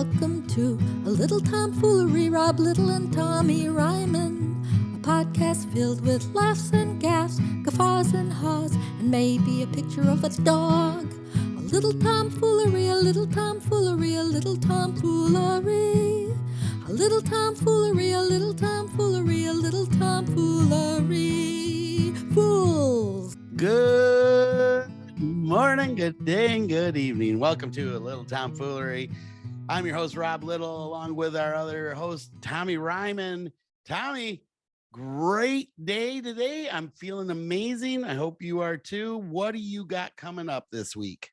welcome to a little tomfoolery. Rob Little and Tommy Ryman, a podcast filled with laughs and gaffs, guffaws and haws, and maybe a picture of a dog. A little tomfoolery, a little tomfoolery, a little tomfoolery, a little tomfoolery, a little tomfoolery, a little tomfoolery. Fools. Good morning, good day, and good evening. Welcome to a little tomfoolery. I'm your host, Rob Little, along with our other host, Tommy Ryman. Tommy, great day today. I'm feeling amazing. I hope you are too. What do you got coming up this week?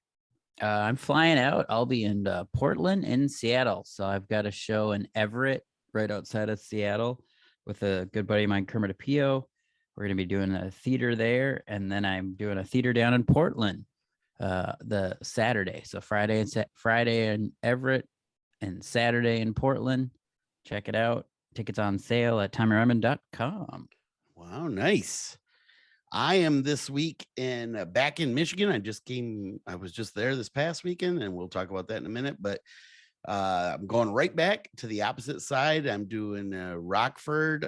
I'm flying out. I'll be in Portland and Seattle. So I've got a show in Everett, right outside of Seattle, with a good buddy of mine, Kermit Apio. We're going to be doing a theater there. And then I'm doing a theater down in Portland the Saturday. So Friday in Everett and Saturday in Portland. Check it out. Tickets on sale at TommyRyman.com. Wow, nice. I am this week back in Michigan. I was just there this past weekend, and we'll talk about that in a minute. But I'm going right back to the opposite side. I'm doing a Rockford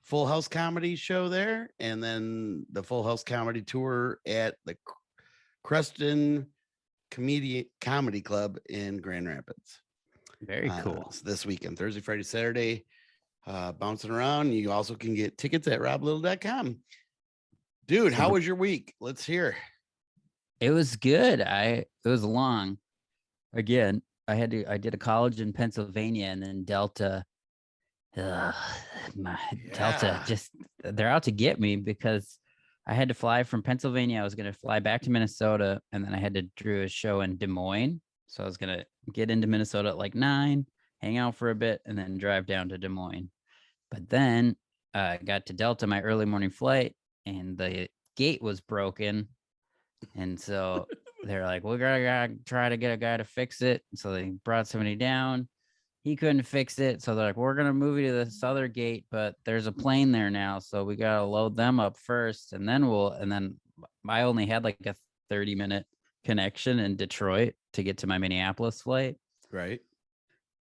Full House comedy show there, and then the Full House comedy tour at the Creston Comedy Club in Grand Rapids. Very cool. So this weekend, Thursday, Friday, Saturday, bouncing around. You also can get tickets at roblittle.com. Dude, how was your week? Let's hear. It was good. It was long. Again, I did a college in Pennsylvania, and then Delta. Delta they're out to get me because I had to fly from Pennsylvania. I was going to fly back to Minnesota, and then I had to do a show in Des Moines. So I was going to get into Minnesota at like 9, hang out for a bit, and then drive down to Des Moines. But then I got to Delta, my early morning flight, and the gate was broken. And so they're like, we're going to try to get a guy to fix it. So they brought somebody down. He couldn't fix it. So they're like, we're going to move you to the southern gate, but there's a plane there now. So we got to load them up first. And then I only had like a 30-minute connection in Detroit to get to my Minneapolis flight. Right.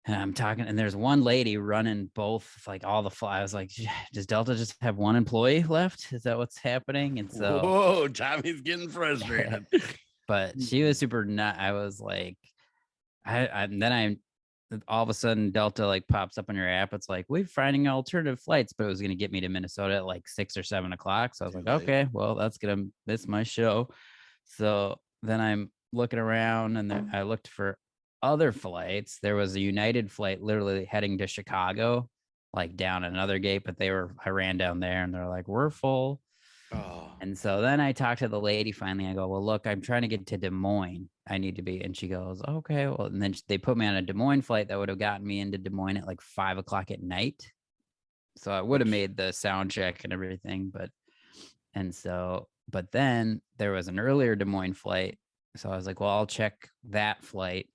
And I'm talking, and there's one lady running both, like all the flights. I was like, does Delta just have one employee left? Is that what's happening? And so, whoa, Tommy's getting frustrated. But she was super nut. I was like, all of a sudden Delta like pops up on your app. It's like, we're finding alternative flights, but it was going to get me to Minnesota at like 6 or 7 o'clock. So I was like, okay, well, that's going to miss my show. So then I'm looking around, and then I looked for other flights. There was a United flight literally heading to Chicago, like down another gate, but I ran down there, and they're like, we're full. Oh. And so then I talked to the lady finally. I go, well, look, I'm trying to get to Des Moines. I need to be. And she goes, okay. Well, and then they put me on a Des Moines flight that would have gotten me into Des Moines at like 5 o'clock at night. So I would have made the sound check and everything. But then there was an earlier Des Moines flight. So I was like, well, I'll check that flight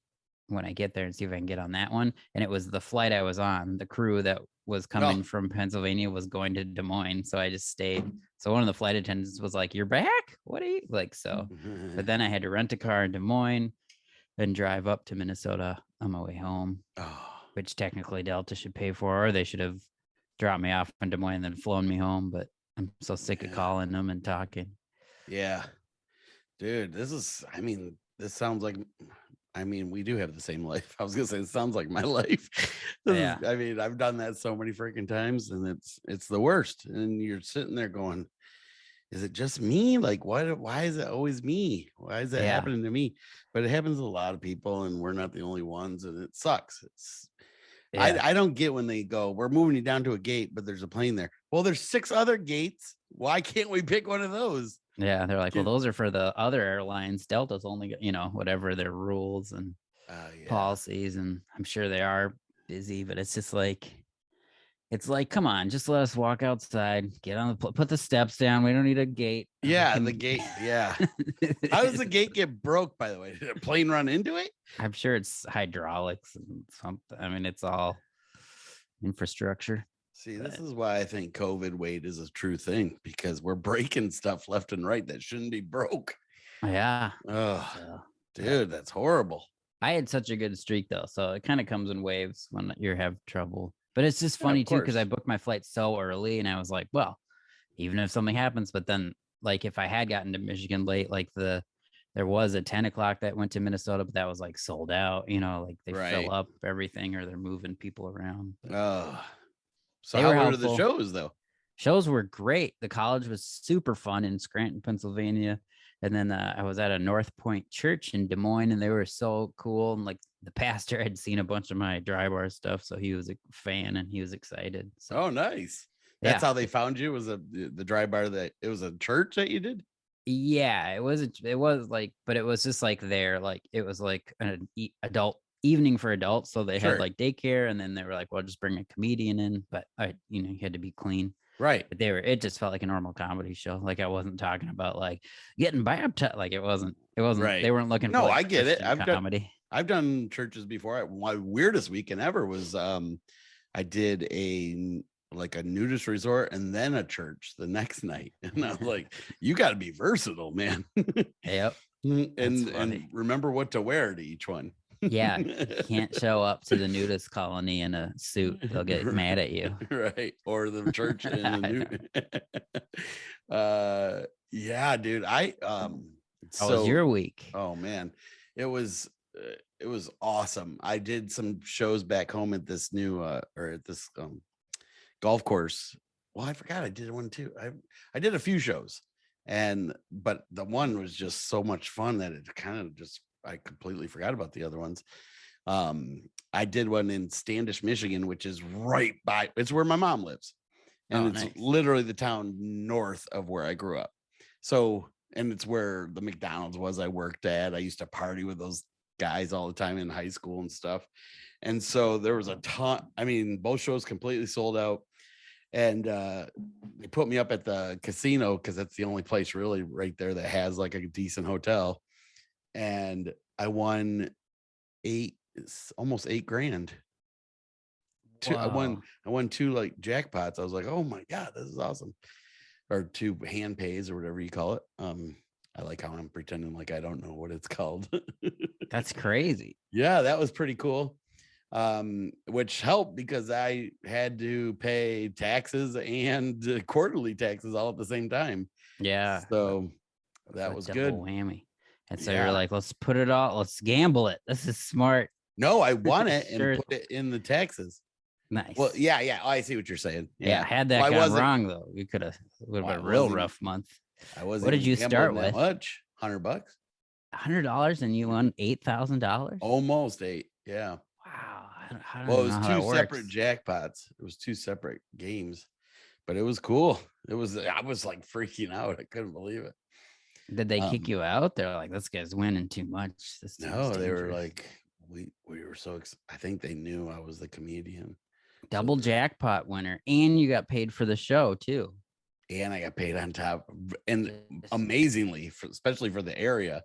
when I get there and see if I can get on that one. And it was the flight I was on. The crew that was coming from Pennsylvania was going to Des Moines. So I just stayed. So one of the flight attendants was like, you're back? What are you like? So, but then I had to rent a car in Des Moines and drive up to Minnesota on my way home, which technically Delta should pay for, or they should have dropped me off in Des Moines and then flown me home. But I'm so sick of calling them and talking. Yeah, dude, this sounds like, we do have the same life. I was gonna say, it sounds like my life. I've done that so many freaking times, and it's the worst. And you're sitting there going, is it just me? Like, why is it always me? Why is that happening to me? But it happens to a lot of people, and we're not the only ones, and it sucks. I don't get when they go, we're moving you down to a gate, but there's a plane there. Well, there's 6 other gates. Why can't we pick one of those? Yeah, they're like, well, those are for the other airlines. Delta's only, whatever their rules and policies, and I'm sure they are busy, but it's just like, come on, just let us walk outside, get on put the steps down. We don't need a gate. Yeah, the gate. Yeah. How does the gate get broke, by the way? Did a plane run into it? I'm sure it's hydraulics and something. I mean, it's all infrastructure. See, this is why I think COVID weight is a true thing, because we're breaking stuff left and right that shouldn't be broke. Yeah. Oh, dude, that's horrible. I had such a good streak though, so it kind of comes in waves when you have trouble. But it's just Yeah, funny of too because I course. booked my flight so early, and I was like, well, even if something happens, but then like if I had gotten to Michigan late, like there was a 10 o'clock that went to Minnesota, but that was like sold out. You know, like they fill Right. up everything or they're moving people around. But Oh, so they how were were the helpful. shows though? Shows were great. The college was super fun in Scranton, Pennsylvania. And then I was at a North Point church in Des Moines, and they were so cool. And like the pastor had seen a bunch of my dry bar stuff, so he was a fan and he was excited. So Oh, nice. That's yeah, how they found you. Was the dry bar that it was a church that you did? yeah, it was like, but it was just like there, like it was like an adult evening for adults. So they had Sure. like daycare, and then they were like, well, just bring a comedian in, but you had to be clean. Right. But it just felt like a normal comedy show. Like I wasn't talking about like getting baptized. Like it wasn't, Right. they weren't looking for No, like I get it. Christian comedy. I've done churches before. My weirdest weekend ever was I did like a nudist resort and then a church the next night. And I was like, you got to be versatile, man. Yep. and remember what to wear to each one. Yeah. You can't show up to the nudist colony in a suit. They'll get mad at you. Right. Or the church in the new yeah, dude. How was your week? Oh man, it was awesome. I did some shows back home at this new or at this golf course. Well, I forgot I did one too. I did a few shows, but the one was just so much fun that it kind of just I completely forgot about the other ones. I did one in Standish, Michigan, which is right by, it's where my mom lives. And it's nice. literally the town north of where I grew up. So, and it's where the McDonald's was I worked at. I used to party with those guys all the time in high school and stuff. And so there was a ton, I mean, both shows completely sold out. And they put me up at the casino because that's the only place really right there that has like a decent hotel. And I won almost $8,000. I won two like jackpots. I was like, oh my God, this is awesome. Or two hand pays or whatever you call it. I like how I'm pretending like I don't know what it's called. That's crazy. Yeah, that was pretty cool. Which helped because I had to pay taxes and quarterly taxes all at the same time. Yeah. So that was good. Whammy. And so you're like, let's gamble it. This is smart. No, I won it and put it in the taxes. Nice. Well, yeah. I see what you're saying. Yeah. Had that gone wrong though, you could have would have been a real rough month. What did you start with? Much? $100. $100 and you won $8,000. Almost 8. Yeah. Wow. I Well, it was two separate jackpots. It was two separate games, but it was cool. I was like freaking out. I couldn't believe it. Did they kick you out? They're like, this guy's winning too much. No, they were like, we were so I think they knew I was the comedian. Double jackpot winner, and you got paid for the show too. And I got paid on top, and amazingly, especially for the area.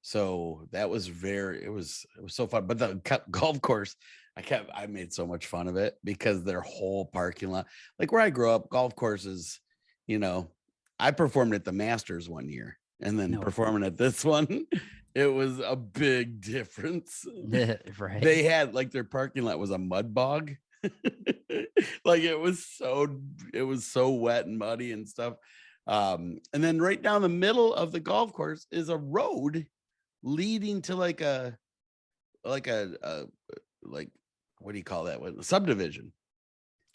So that was it was so fun. But the golf course, I made so much fun of it because their whole parking lot, like where I grew up, golf courses, I performed at the Masters one year and then performing at this one, it was a big difference. Right. They had like their parking lot was a mud bog. Like it was so wet and muddy and stuff. And then right down the middle of the golf course is a road leading to like what do you call that one? A subdivision.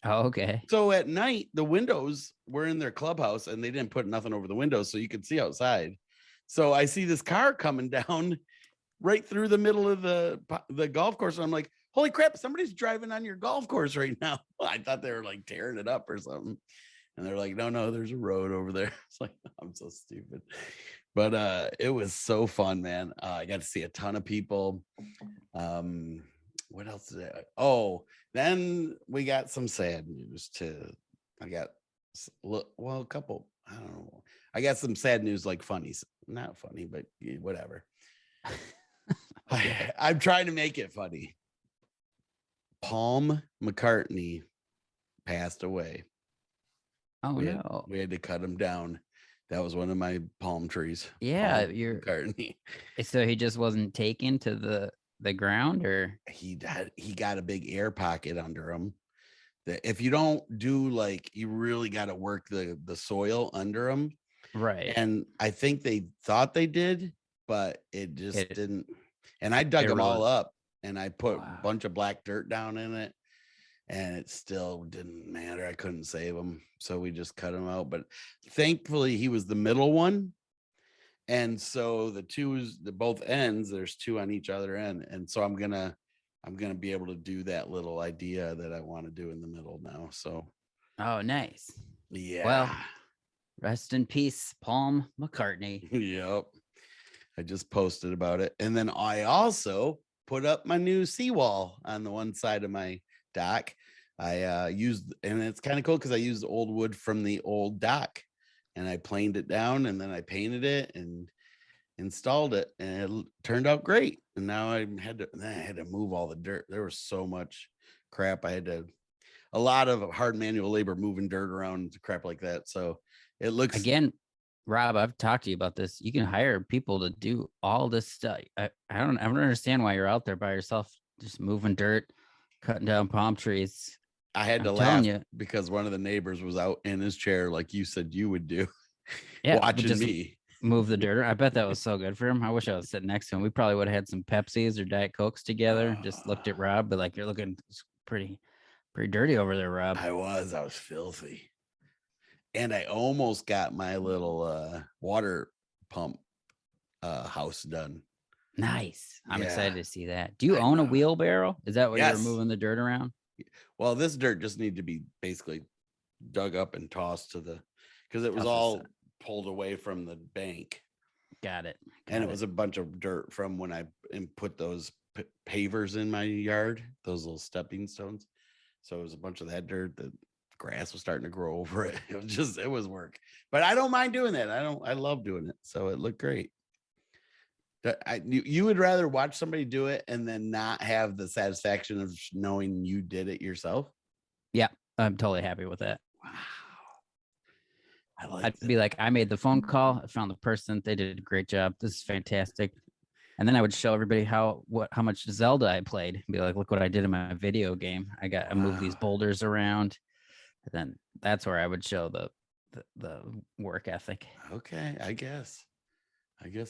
Oh, okay. So at night, the windows were in their clubhouse and they didn't put nothing over the windows so you could see outside. So I see this car coming down right through the middle of the golf course. And I'm like, holy crap, somebody's driving on your golf course right now. I thought they were like tearing it up or something. And they're like, no, there's a road over there. It's like, I'm so stupid. But it was so fun, man. I got to see a ton of people. What else did then we got some sad news too. I got a couple, I don't know. I got some sad news, like funnies, not funny, but whatever. I'm trying to make it funny. Paul McCartney passed away. Oh, no. We had to cut him down. That was one of my palm trees. Yeah, McCartney. So he just wasn't taken to the the ground, or he got a big air pocket under him. That if you don't do like, you really got to work the soil under them. right? And I think they thought they did, but it just didn't. And I dug them all up and I put a bunch of black dirt down in it, and it still didn't matter. I couldn't save him. So we just cut him out. But thankfully he was the middle one. And so the both ends, there's two on each other end. And so I'm gonna be able to do that little idea that I want to do in the middle now. So oh, nice. Yeah. Well, rest in peace, Paul McCartney. Yep. I just posted about it. And then I also put up my new seawall on the one side of my dock. I used, and it's kind of cool because I used old wood from the old dock, and I planed it down, and then I painted it and installed it, and it turned out great. And now I had to move all the dirt. There was so much crap. A lot of hard manual labor moving dirt around, crap like that. So it looks, again, Rob, I've talked to you about this. You can hire people to do all this stuff. I don't understand why you're out there by yourself, just moving dirt, cutting down palm trees. I had to laugh because one of the neighbors was out in his chair, like you said you would do. Yeah, watching me move the dirt. I bet that was so good for him. I wish I was sitting next to him. We probably would have had some Pepsis or Diet Cokes together. Just looked at Rob, but like, you're looking pretty dirty over there, Rob. I was filthy. And I almost got my little water pump house done. Nice. I'm excited to see that. Do you own a wheelbarrow? Is that what you're moving the dirt around? Well, this dirt just needed to be basically dug up and tossed to because it was all pulled away from the bank. Got it. And it was a bunch of dirt from when I put those pavers in my yard, those little stepping stones. So it was a bunch of that dirt. The grass was starting to grow over it. It was work, but I don't mind doing that. I love doing it. So it looked great. You would rather watch somebody do it and then not have the satisfaction of knowing you did it yourself? Yeah, I'm totally happy with that. Wow. I'd be like, I made the phone call. I found the person. They did a great job. This is fantastic. And then I would show everybody how much Zelda I played. Be like, look what I did in my video game. I moved these boulders around. And then that's where I would show the work ethic. Okay, I guess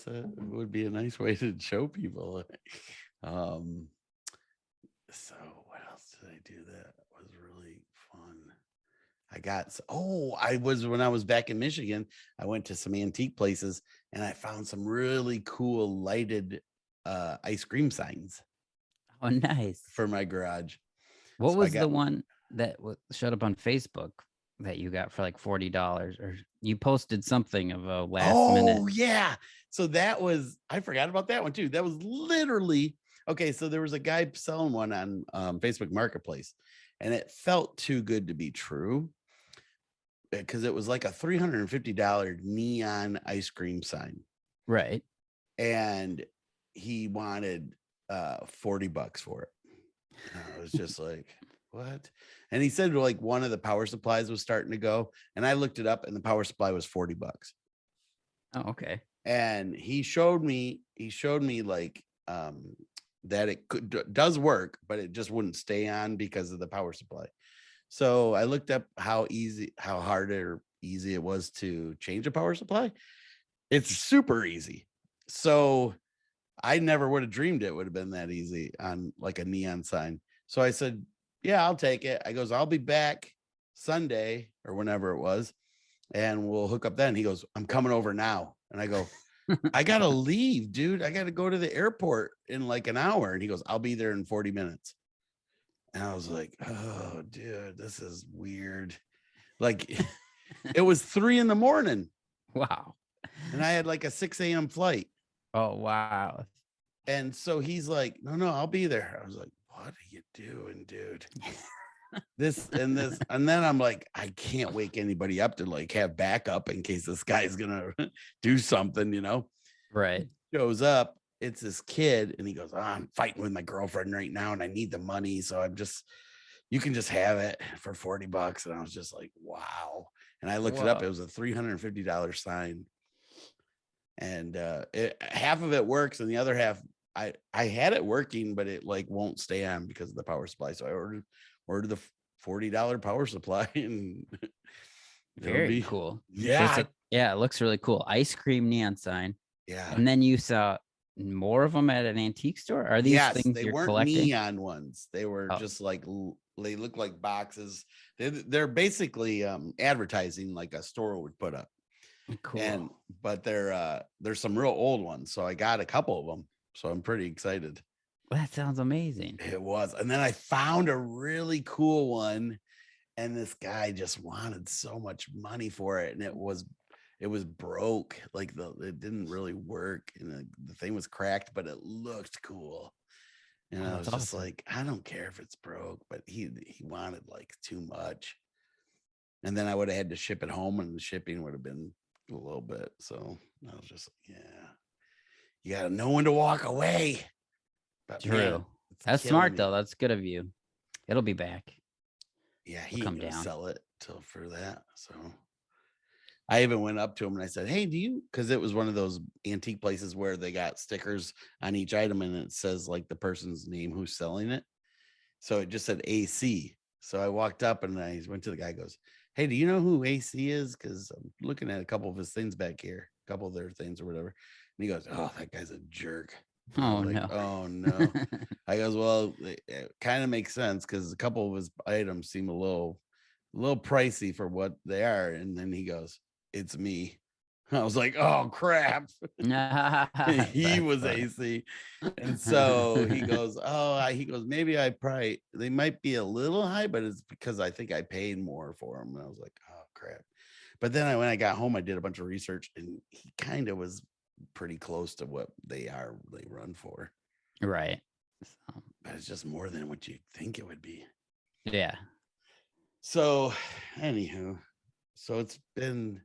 that would be a nice way to show people. So what else did I do that was really fun? When I was back in Michigan, I went to some antique places and I found some really cool lighted ice cream signs. Oh, nice. For my garage. What was the one that showed up on Facebook that you got for like $40, or you posted something of a last minute? Oh yeah. So I forgot about that one too. That was literally, okay. So there was a guy selling one on Facebook Marketplace, and it felt too good to be true because it was like a $350 neon ice cream sign. Right. And he wanted $40 for it. And I was just like, what? And he said like one of the power supplies was starting to go, and I looked it up and the power supply was $40. Oh, okay. And he showed me like that it does work, but it just wouldn't stay on because of the power supply. So I looked up how hard or easy it was to change a power supply. It's super easy. So I never would have dreamed it would have been that easy on like a neon sign. So I said, yeah, I'll take it. I goes, I'll be back Sunday or whenever it was, and we'll hook up then. He goes, I'm coming over now. And I go, I got to leave, dude. I got to go to the airport in like an hour. And he goes, I'll be there in 40 minutes. And I was like, oh, dude, this is weird. Like it was 3 a.m. Wow. And I had like a 6 a.m. flight. Oh, wow. And so he's like, no, I'll be there. I was like, what are you doing, dude? this. And then I'm like, I can't wake anybody up to like have backup in case this guy's gonna do something, Right. Shows up, it's this kid, and he goes, I'm fighting with my girlfriend right now and I need the money, so you can just have it for $40. And I was just like, wow. And I looked it up. It was a $350 sign, and half of it works and the other half I had it working, but it like won't stay on because of the power supply. So I ordered the $40 power supply, and Very cool. Yeah. It looks really cool. Ice cream neon sign. Yeah. And then you saw more of them at an antique store? Are these things they you're weren't collecting? neon ones. They were just like, they look like boxes. They're basically advertising like a store would put up. Cool. But there's some real old ones. So I got a couple of them. So I'm pretty excited. That sounds amazing. It was. And then I found a really cool one, and this guy just wanted so much money for it. And it was broke. Like it didn't really work. And the thing was cracked, but it looked cool. And I was just like, I don't care if it's broke, but he wanted like too much. And then I would have had to ship it home, and the shipping would have been a little bit. So I was just like, yeah, you got to know when to walk away. But True. Man, that's smart though. That's good of you. It'll be back. Yeah, he come down. Sell it for that. So I even went up to him and I said, hey, because it was one of those antique places where they got stickers on each item and it says like the person's name who's selling it. So it just said AC. So I walked up and I went to the guy, goes, hey, do you know who AC is? Because I'm looking at a couple of his things back here, a couple of their things or whatever. And he goes, oh, that guy's a jerk. Oh, like, no. Oh, no. I goes, well, it kind of makes sense because a couple of his items seem a little pricey for what they are. And then he goes, it's me. I was like, oh, crap. He was funny. AC. And so he goes, maybe they might be a little high, but it's because I think I paid more for them. And I was like, oh, crap. But then when I got home, I did a bunch of research, and he kind of was pretty close to what they run for. Right. So, but it's just more than what you think it would be. Yeah. So anywho, so it's been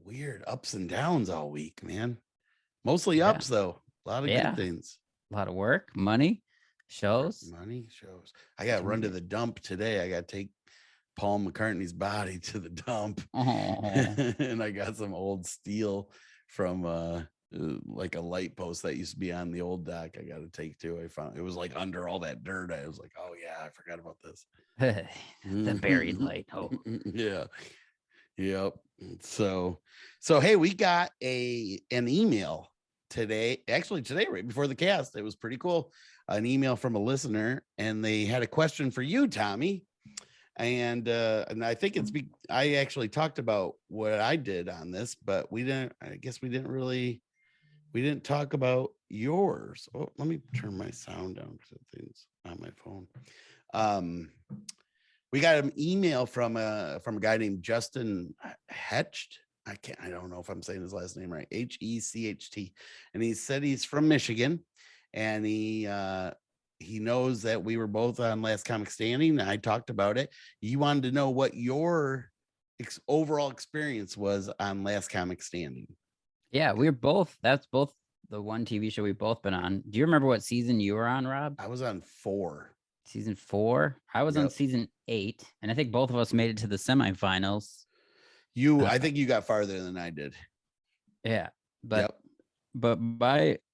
weird ups and downs all week, man. Mostly ups though. A lot of good things. A lot of work, money, shows. I got to run to the dump today. I got to take Paul McCartney's body to the dump. And I got some old steel from like a light post that used to be on the old dock. I got to take too. I found it was like under all that dirt. I was like, oh yeah, I forgot about this. The buried light. Oh yeah. Yep. So hey, we got an email today, right before the cast. It was pretty cool. An email from a listener, and they had a question for you, Tommy. And I think I actually talked about what I did on this, but we didn't talk about yours. Oh, let me turn my sound down because things on my phone. We got an email from a guy named Justin Hecht. I don't know if I'm saying his last name right. Hecht. And he said he's from Michigan, and he knows that we were both on Last Comic Standing. I talked about it. You wanted to know what your overall experience was on Last Comic Standing. Yeah, that's both the one TV show we've both been on. Do you remember what season you were on, Rob? I was on 4. Season 4. I was on season 8, and I think both of us made it to the semifinals. I think you got farther than I did. Yeah, but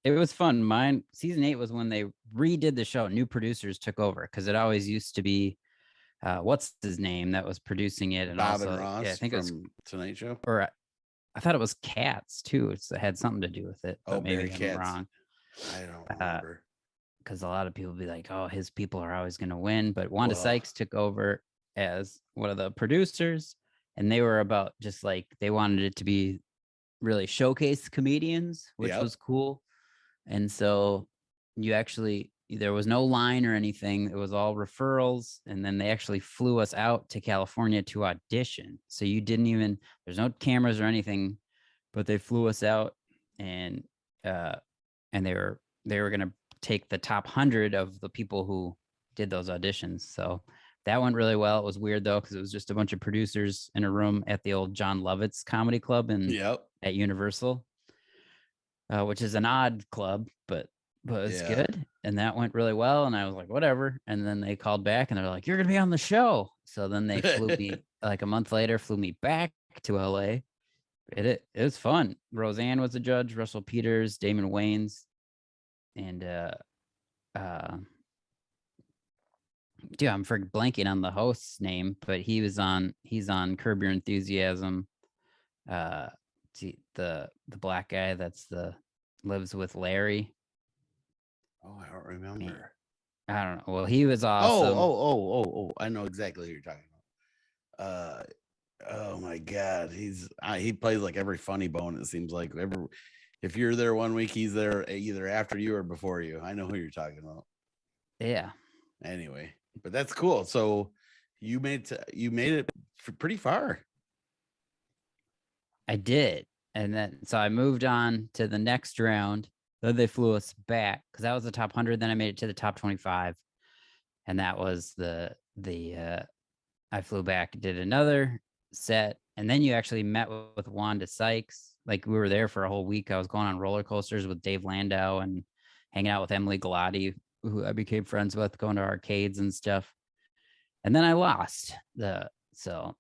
it was fun. Mine season 8 was when they redid the show. New producers took over because it always used to be what's his name that was producing it, and Bob also and Ross. Yeah, I think from it was Tonight Show. Or I thought it was Cats too. It had something to do with it. But maybe I'm wrong. I don't remember. Because a lot of people be like, oh, his people are always going to win. But Wanda Sykes took over as one of the producers, and they were about just like, they wanted it to be really showcase comedians, which was cool. And so there was no line or anything. It was all referrals. And then they actually flew us out to California to audition. So there's no cameras or anything, but they flew us out, and they were going to take the top 100 of the people who did those auditions. So that went really well. It was weird though, because it was just a bunch of producers in a room at the old John Lovitz Comedy Club at Universal, which is an odd club, but it's good. And that went really well. And I was like, whatever. And then they called back and they're like, you're going to be on the show. So then they flew me like a month later, flew me back to LA. It was fun. Roseanne was a judge, Russell Peters, Damon Wayans. and dude, I'm blanking on the host's name, but he's on Curb Your Enthusiasm. The black guy lives with Larry. Oh, I don't remember. I don't know. Well, he was awesome. Oh! I know exactly who you're talking about. Oh my God, he plays like every funny bone. It seems like if you're there one week, he's there either after you or before you. I know who you're talking about. Yeah. Anyway, but that's cool. So you made it pretty far. I did, and then so I moved on to the next round. Then they flew us back because that was the top 100. Then I made it to the top 25, and that was the I flew back, did another set, and then you actually met with Wanda Sykes. Like we were there for a whole week. I was going on roller coasters with Dave Landau and hanging out with Emily Galati, who I became friends with, going to arcades and stuff. And then I lost so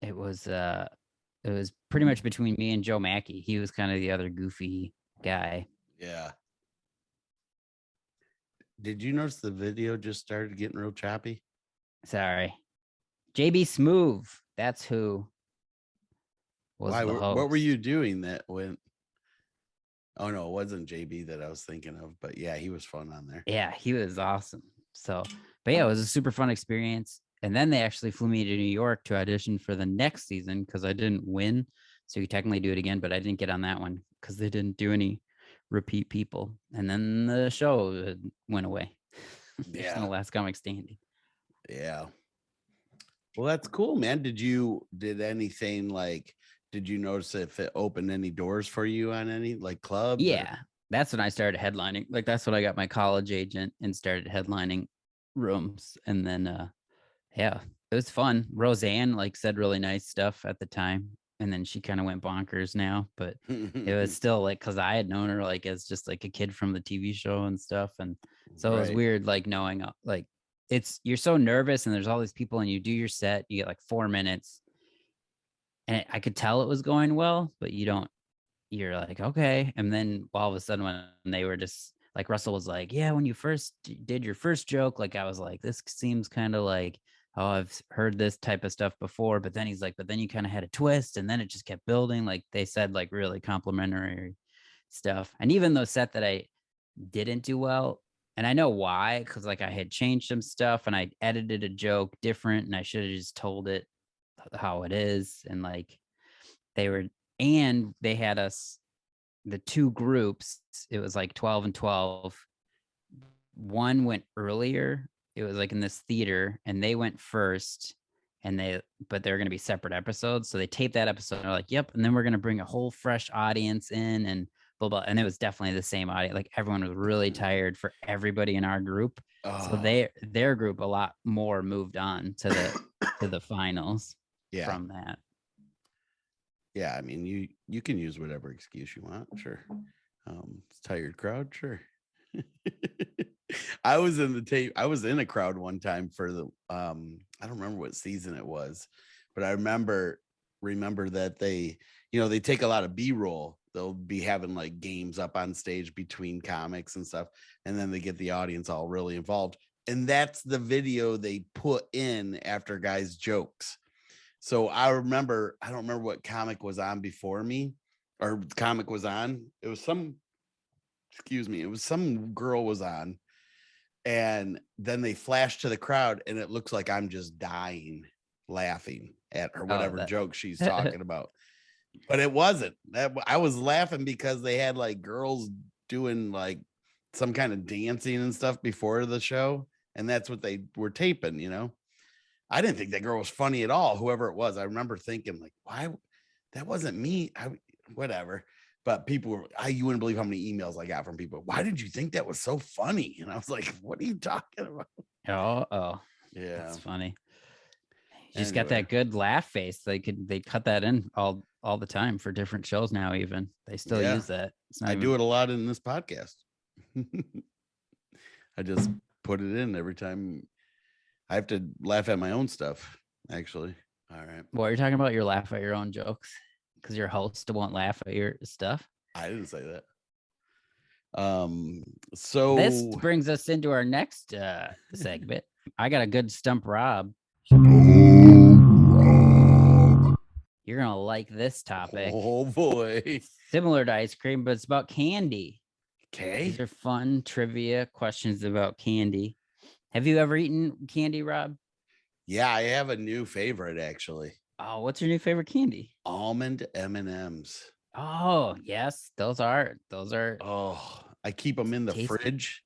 it was pretty much between me and Joe Mackey. He was kind of the other goofy guy. Yeah. Did you notice the video just started getting real choppy? Sorry. JB Smoove. That's who was the host. What were you doing that when? Oh, no, it wasn't JB that I was thinking of. But yeah, he was fun on there. Yeah, he was awesome. So, but yeah, it was a super fun experience. And then they actually flew me to New York to audition for the next season because I didn't win. So you technically do it again, but I didn't get on that one because they didn't do any repeat people. And then the show went away. Yeah. The last comic standing. Yeah. Well, that's cool, man. Did you notice if it opened any doors for you on any like clubs? Yeah. That's when I started headlining. Like that's when I got my college agent and started headlining rooms. And then yeah, it was fun. Roseanne like said really nice stuff at the time. And then she kind of went bonkers now, but it was still like, cause I had known her like as just like a kid from the TV show and stuff. And so it was weird, like knowing like you're so nervous and there's all these people and you do your set, you get like 4 minutes and I could tell it was going well, but you're like, okay. And then all of a sudden when they were just like, Russell was like, yeah, when you first did your first joke, like I was like, this seems kind of like, oh, I've heard this type of stuff before. But then he's like, but then you kind of had a twist and then it just kept building. Like they said, like really complimentary stuff. And even though set that I didn't do well, and I know why, because like I had changed some stuff and I edited a joke different and I should have just told it how it is. And like they had us, the two groups, it was like 12 and 12. One went earlier. It was like in this theater and they went first but they're going to be separate episodes. So they taped that episode. And they're like, yep. And then we're going to bring a whole fresh audience in and blah, blah. And it was definitely the same audience. Like everyone was really tired for everybody in our group. So their group, a lot more moved on to the finals from that. Yeah. I mean, you can use whatever excuse you want. Sure. Tired crowd. Sure. I was in a crowd one time for the I don't remember what season it was, but I remember that they take a lot of B-roll. They'll be having like games up on stage between comics and stuff, and then they get the audience all really involved. And that's the video they put in after guys' jokes. So I don't remember what comic was on before me or comic was on. It was some girl was on. And then they flash to the crowd and it looks like I'm just dying laughing at her, whatever joke she's talking about. But it wasn't that. I was laughing because they had like girls doing like some kind of dancing and stuff before the show. And that's what they were taping, I didn't think that girl was funny at all. Whoever it was, I remember thinking like, why? That wasn't me. Whatever. But people were, you wouldn't believe how many emails I got from people. Why did you think that was so funny? And I was like, what are you talking about? Oh, yeah. That's funny. You just got that good laugh face. They cut that in all the time for different shows now, even. They still use that. I do it a lot in this podcast. I just put it in every time. I have to laugh at my own stuff, actually. All right. Well, you're talking about your laugh at your own jokes because your host won't laugh at your stuff. I didn't say that. So this brings us into our next segment. I got a good Stump Rob. You're gonna like this topic. Oh boy. Similar to ice cream, but it's about candy. Okay. These are fun trivia questions about candy. Have you ever eaten candy, Rob? Yeah, I have a new favorite actually. Oh, what's your new favorite candy? Almond M&Ms. Oh, yes, those are. Oh, I keep them in the Tasty. fridge.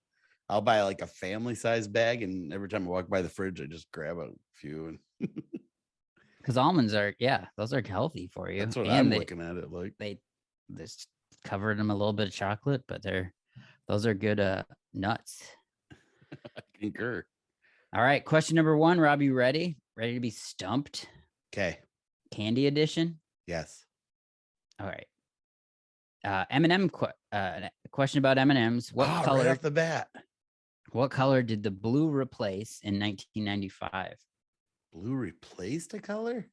I'll buy like a family size bag, and every time I walk by the fridge, I just grab a few. And because almonds are, those are healthy for you. that's what and I'm looking at it like. They just covered them a little bit of chocolate, but those are good nuts. I concur. All right, question number 1, Rob, you ready? Ready to be stumped? Okay. Candy edition? Yes. All right. M&M question about M&Ms. What color? Right off the bat. What color did the blue replace in 1995? Blue replaced a color?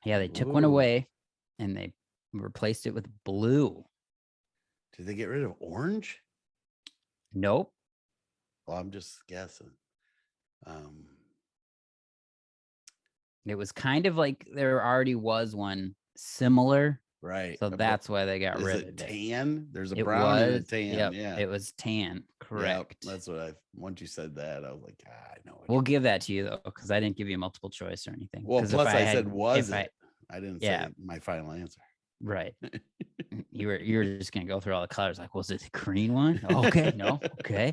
Yeah, they took one away and they replaced it with blue. Did they get rid of orange? Nope. Well, I'm just guessing. It was kind of like there already was one similar. Right. So that's why they got rid of it. Tan? There's a brown and a tan. Yep, yeah. it was tan. Correct. Yep, that's what once you said that, I was like, I know. We'll give that to you though, because I didn't give you a multiple choice or anything. Well, plus I said was it. I didn't say my final answer. Right. you were just gonna go through all the colors. Like, was it the green one? Okay, no, okay.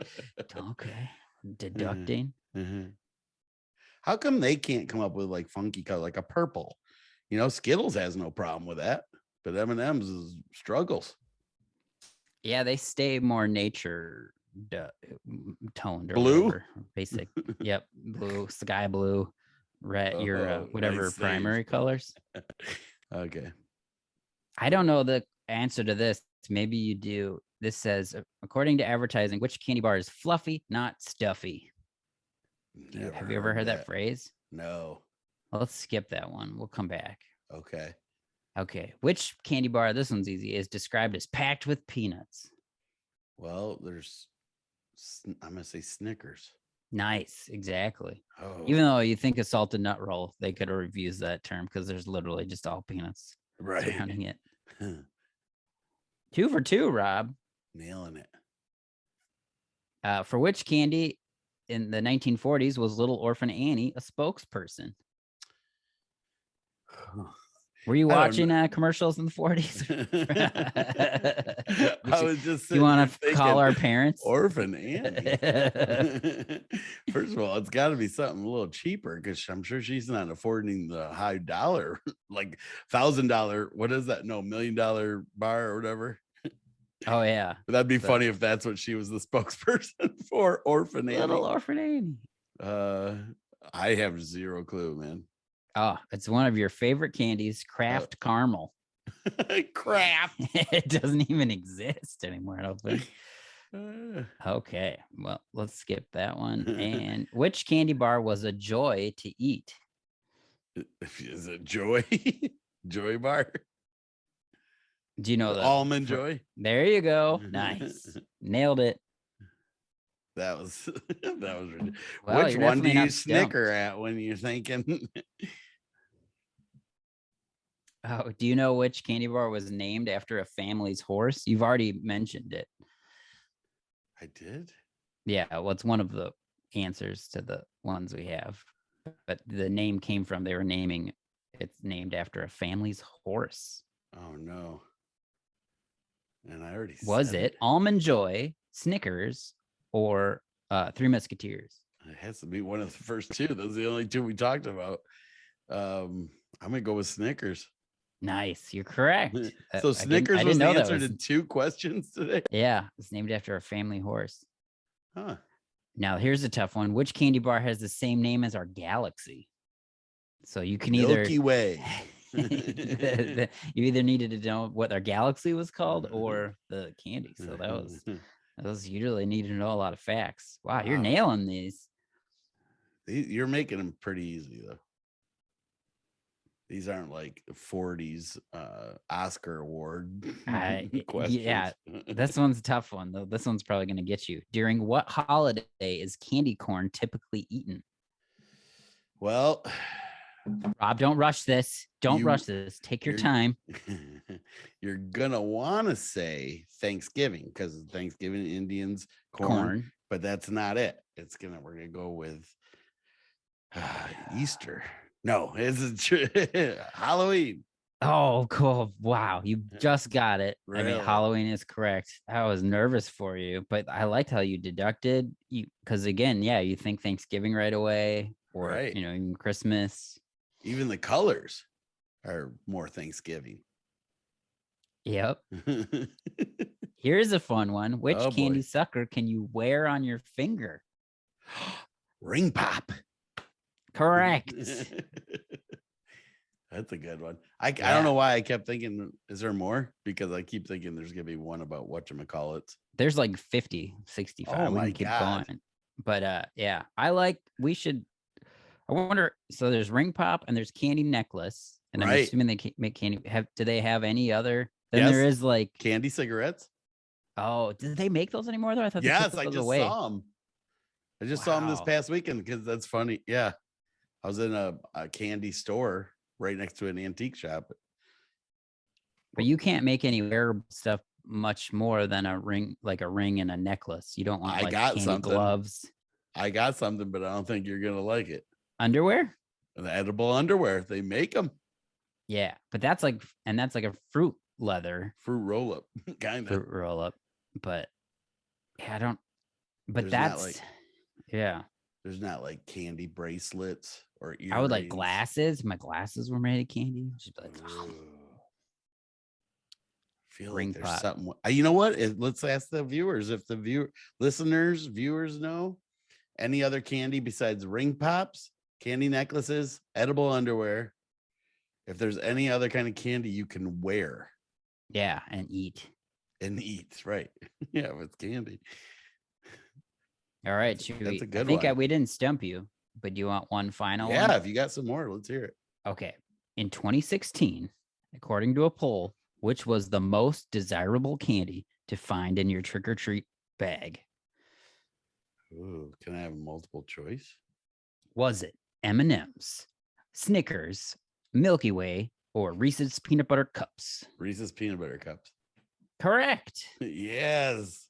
Deducting. Mm-hmm. How come they can't come up with like funky color, like a purple? Skittles has no problem with that, but M&M's is struggles. Yeah, they stay more nature toned or blue, whatever, basic. Yep, blue, sky blue, red. Your whatever nice primary colors. Okay. I don't know the answer to this. Maybe you do. This says, according to advertising, which candy bar is fluffy, not stuffy? Have you ever heard that phrase? No. Well, let's skip that one. We'll come back. Okay. Which candy bar, this one's easy, is described as packed with peanuts? Well, I'm going to say Snickers. Nice. Exactly. Oh. Even though you think a salted nut roll, they could have used that term because there's literally just all peanuts surrounding it. 2 for 2, Rob. Nailing it. For which candy in the 1940s was Little Orphan Annie a spokesperson? Were you watching commercials in the 40s? I was just you want to call our parents? Orphan Annie. First of all, it's got to be something a little cheaper because I'm sure she's not affording the high dollar, like $1,000. What is that? No, $1 million bar or whatever. Oh, yeah. But that'd be funny if that's what she was the spokesperson for, Orphan Annie. Little Orphan Annie. I have zero clue, man. Oh, it's one of your favorite candies, Kraft Caramel. Crap. It doesn't even exist anymore, I don't think. Okay, well, let's skip that one. And which candy bar was a joy to eat? Is it Joy? Joy bar? Do you know the Almond Joy? There you go. Nice. Nailed it. That was ridiculous. Well, which one do you snicker at when you're thinking? Oh, do you know which candy bar was named after a family's horse? You've already mentioned it. I did? Yeah, well, it's one of the answers to the ones we have. But the name came from, they were naming, it's named after a family's horse. Oh, no. And I already Was said it Almond Joy, Snickers, or Three Musketeers? It has to be one of the first two. Those are the only two we talked about. I'm going to go with Snickers. Nice. You're correct. So Snickers was the answer to 2 questions today? Yeah. It's named after a family horse. Huh. Now, here's a tough one. Which candy bar has the same name as our galaxy? So you can Milky Way. You either needed to know what our galaxy was called or the candy. So that was you really needed to know a lot of facts. Wow, you're nailing these. You're making them pretty easy though. These aren't like 40s Oscar award questions. Yeah, this one's a tough one though. This one's probably going to get you. During what holiday is candy corn typically eaten? Well, Rob, don't rush this. Don't rush this. Take your time. You're gonna want to say Thanksgiving because Thanksgiving Indians corn, but that's not it. We're gonna go with Easter. No, it's Halloween. Oh, cool. Wow. You just got it. Really? I mean, Halloween is correct. I was nervous for you, but I liked how you deducted because again, yeah, you think Thanksgiving right away or, right. Even Christmas. Even the colors are more Thanksgiving. Yep. Here's a fun one. Which candy sucker can you wear on your finger? Ring pop. Correct. That's a good one. I don't know why I kept thinking, is there more? Because I keep thinking there's going to be one about whatchamacallits. There's like 50, 65. Oh, my keep God. Going. But yeah, I wonder, so there's ring pop and there's candy necklace. And I'm assuming they make candy. Do they have any other? Then there is like candy cigarettes. Oh, did they make those anymore though? I thought I just saw them. I just saw them this past weekend because that's funny. Yeah. I was in a candy store right next to an antique shop. But you can't make any wearable stuff much more than a ring, like a ring and a necklace. You don't want candy gloves. I got something, but I don't think you're gonna like it. Underwear? The edible underwear. They make them. Yeah, but that's like a fruit leather. Fruit roll up. Kind of. Fruit roll up. But yeah, I don't. But there's not like candy bracelets or earrings. I would like glasses. My glasses were made of candy. Just like, feel like there's something. You know what? Let's ask the viewers if the viewers know any other candy besides ring pops, candy necklaces, edible underwear. If there's any other kind of candy you can wear. Yeah, and eat. Right. Yeah, with candy. All right, that's a good one. We didn't stump you, but do you want one final one? Yeah, if you got some more, let's hear it. Okay. In 2016, according to a poll, which was the most desirable candy to find in your trick-or-treat bag? Ooh, can I have multiple choice? Was it M&M's, Snickers, Milky Way, or Reese's Peanut Butter Cups? Reese's Peanut Butter Cups. Correct. Yes.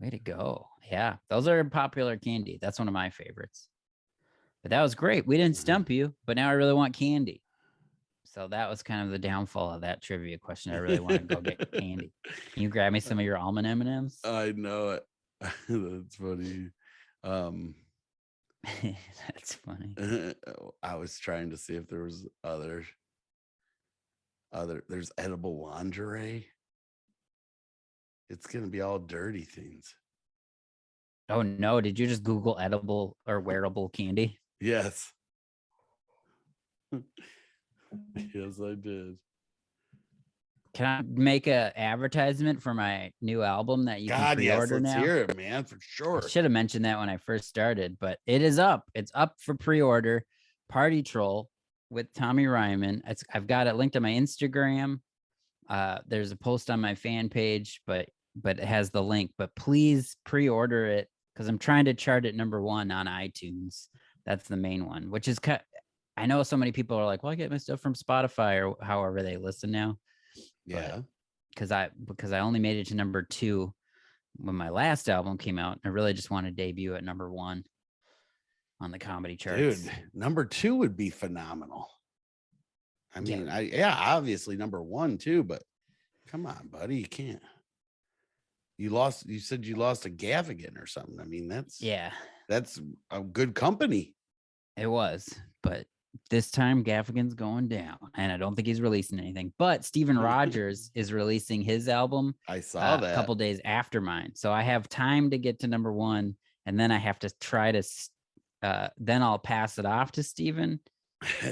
Way to go. Yeah, those are popular candy. That's one of my favorites. But that was great. We didn't stump you, but now I really want candy. So that was kind of the downfall of that trivia question. I really want to go get candy. Can you grab me some of your almond M&Ms? I know it. That's funny. That's funny. I was trying to see if there was there's edible lingerie. It's gonna be all dirty things. Oh no, did you just Google edible or wearable candy? Yes. Yes, I did. Can I make a advertisement for my new album that you can pre-order now? Let's hear it, man, for sure. I should have mentioned that when I first started, but it is up. It's up for pre-order. Party Troll with Tommy Ryman. I've got it linked on my Instagram. There's a post on my fan page, but it has the link. But please pre-order it because I'm trying to chart it #1 on iTunes. That's the main one, which is I know so many people are like, well, I get my stuff from Spotify or however they listen now. Yeah. Because I only made it to #2 when my last album came out. I really just want to debut at #1 on the comedy charts. Dude, #2 would be phenomenal. I mean, obviously #1 too, but come on, buddy, you can't. You said you lost a Gaffigan or something. I mean, that's a good company. It was, but this time Gaffigan's going down, and I don't think he's releasing anything. But Steven Rogers is releasing his album. I saw that a couple days after mine, so I have time to get to #1, and then I have to try to. Then I'll pass it off to Steven.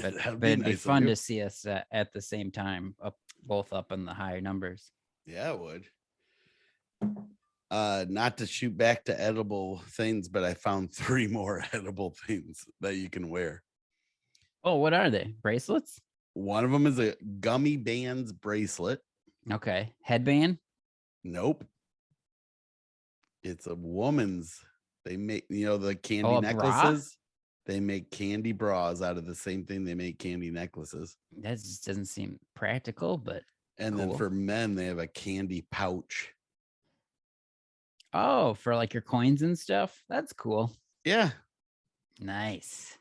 But it'd be fun to see us at the same time, both up in the higher numbers. Yeah, it would. Not to shoot back to edible things, but I found 3 more edible things that you can wear. Oh, what are they? Bracelets? One of them is a gummy bands bracelet. Okay. Headband? Nope. It's a woman's. They make, the candy necklaces. Bra? They make candy bras out of the same thing they make candy necklaces. That just doesn't seem practical, but and cool. Then for men, they have a candy pouch. Oh, for like your coins and stuff? That's cool. Yeah. Nice.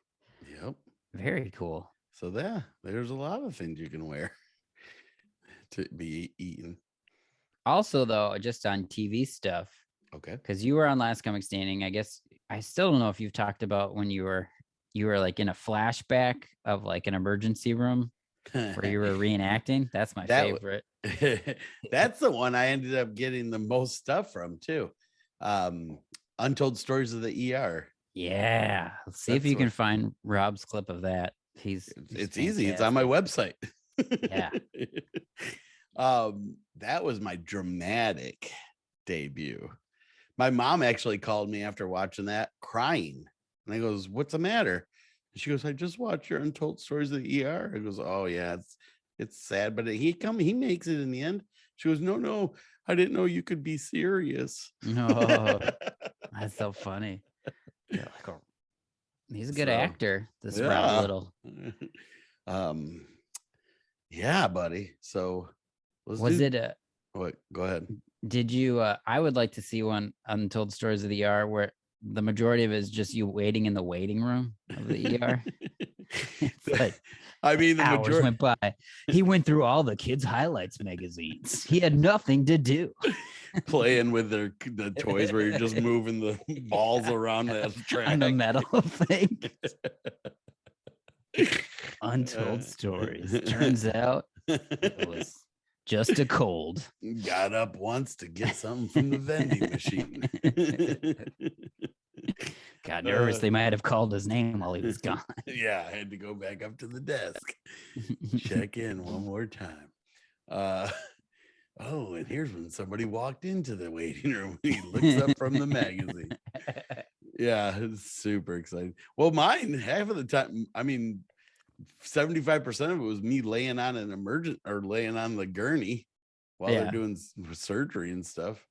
Yep. Very cool. So there's a lot of things you can wear to be eaten. Also, though, just on TV stuff. Okay. Because you were on Last Comic Standing. I guess I still don't know if you've talked about when you were like in a flashback of like an emergency room where you were reenacting. That's my favorite. That's the one I ended up getting the most stuff from too. Untold Stories of the ER. Yeah. Let's see if you can find Rob's clip of that. It's easy. It's on my website. Yeah. That was my dramatic debut. My mom actually called me after watching that crying. And I goes, "What's the matter?" And she goes, "I just watched your Untold Stories of the ER." I goes, "Oh yeah, it's sad, but he makes it in the end." She goes, "No, I didn't know you could be serious." No, that's so funny. He's a good actor, this Rob Little. Yeah, buddy. So was it a what? Go ahead. Did you I would like to see one Untold Stories of the ER where the majority of it is just you waiting in the waiting room of the ER. It's like, I mean, the hours majority went by. He went through all the kids' highlights magazines. He had nothing to do. Playing with the toys where you're just moving the balls around the track. On the metal thing. Untold Stories. Turns out it was just a cold. Got up once to get something from the vending machine. Got nervous. They might have called his name while he was gone. Yeah, I had to go back up to the desk. Check in one more time. Oh, and here's when somebody walked into the waiting room. He looks up from the magazine. Yeah, it's super exciting. Well, mine, half of the time, 75% of it was me laying on an laying on the gurney while they're doing surgery and stuff.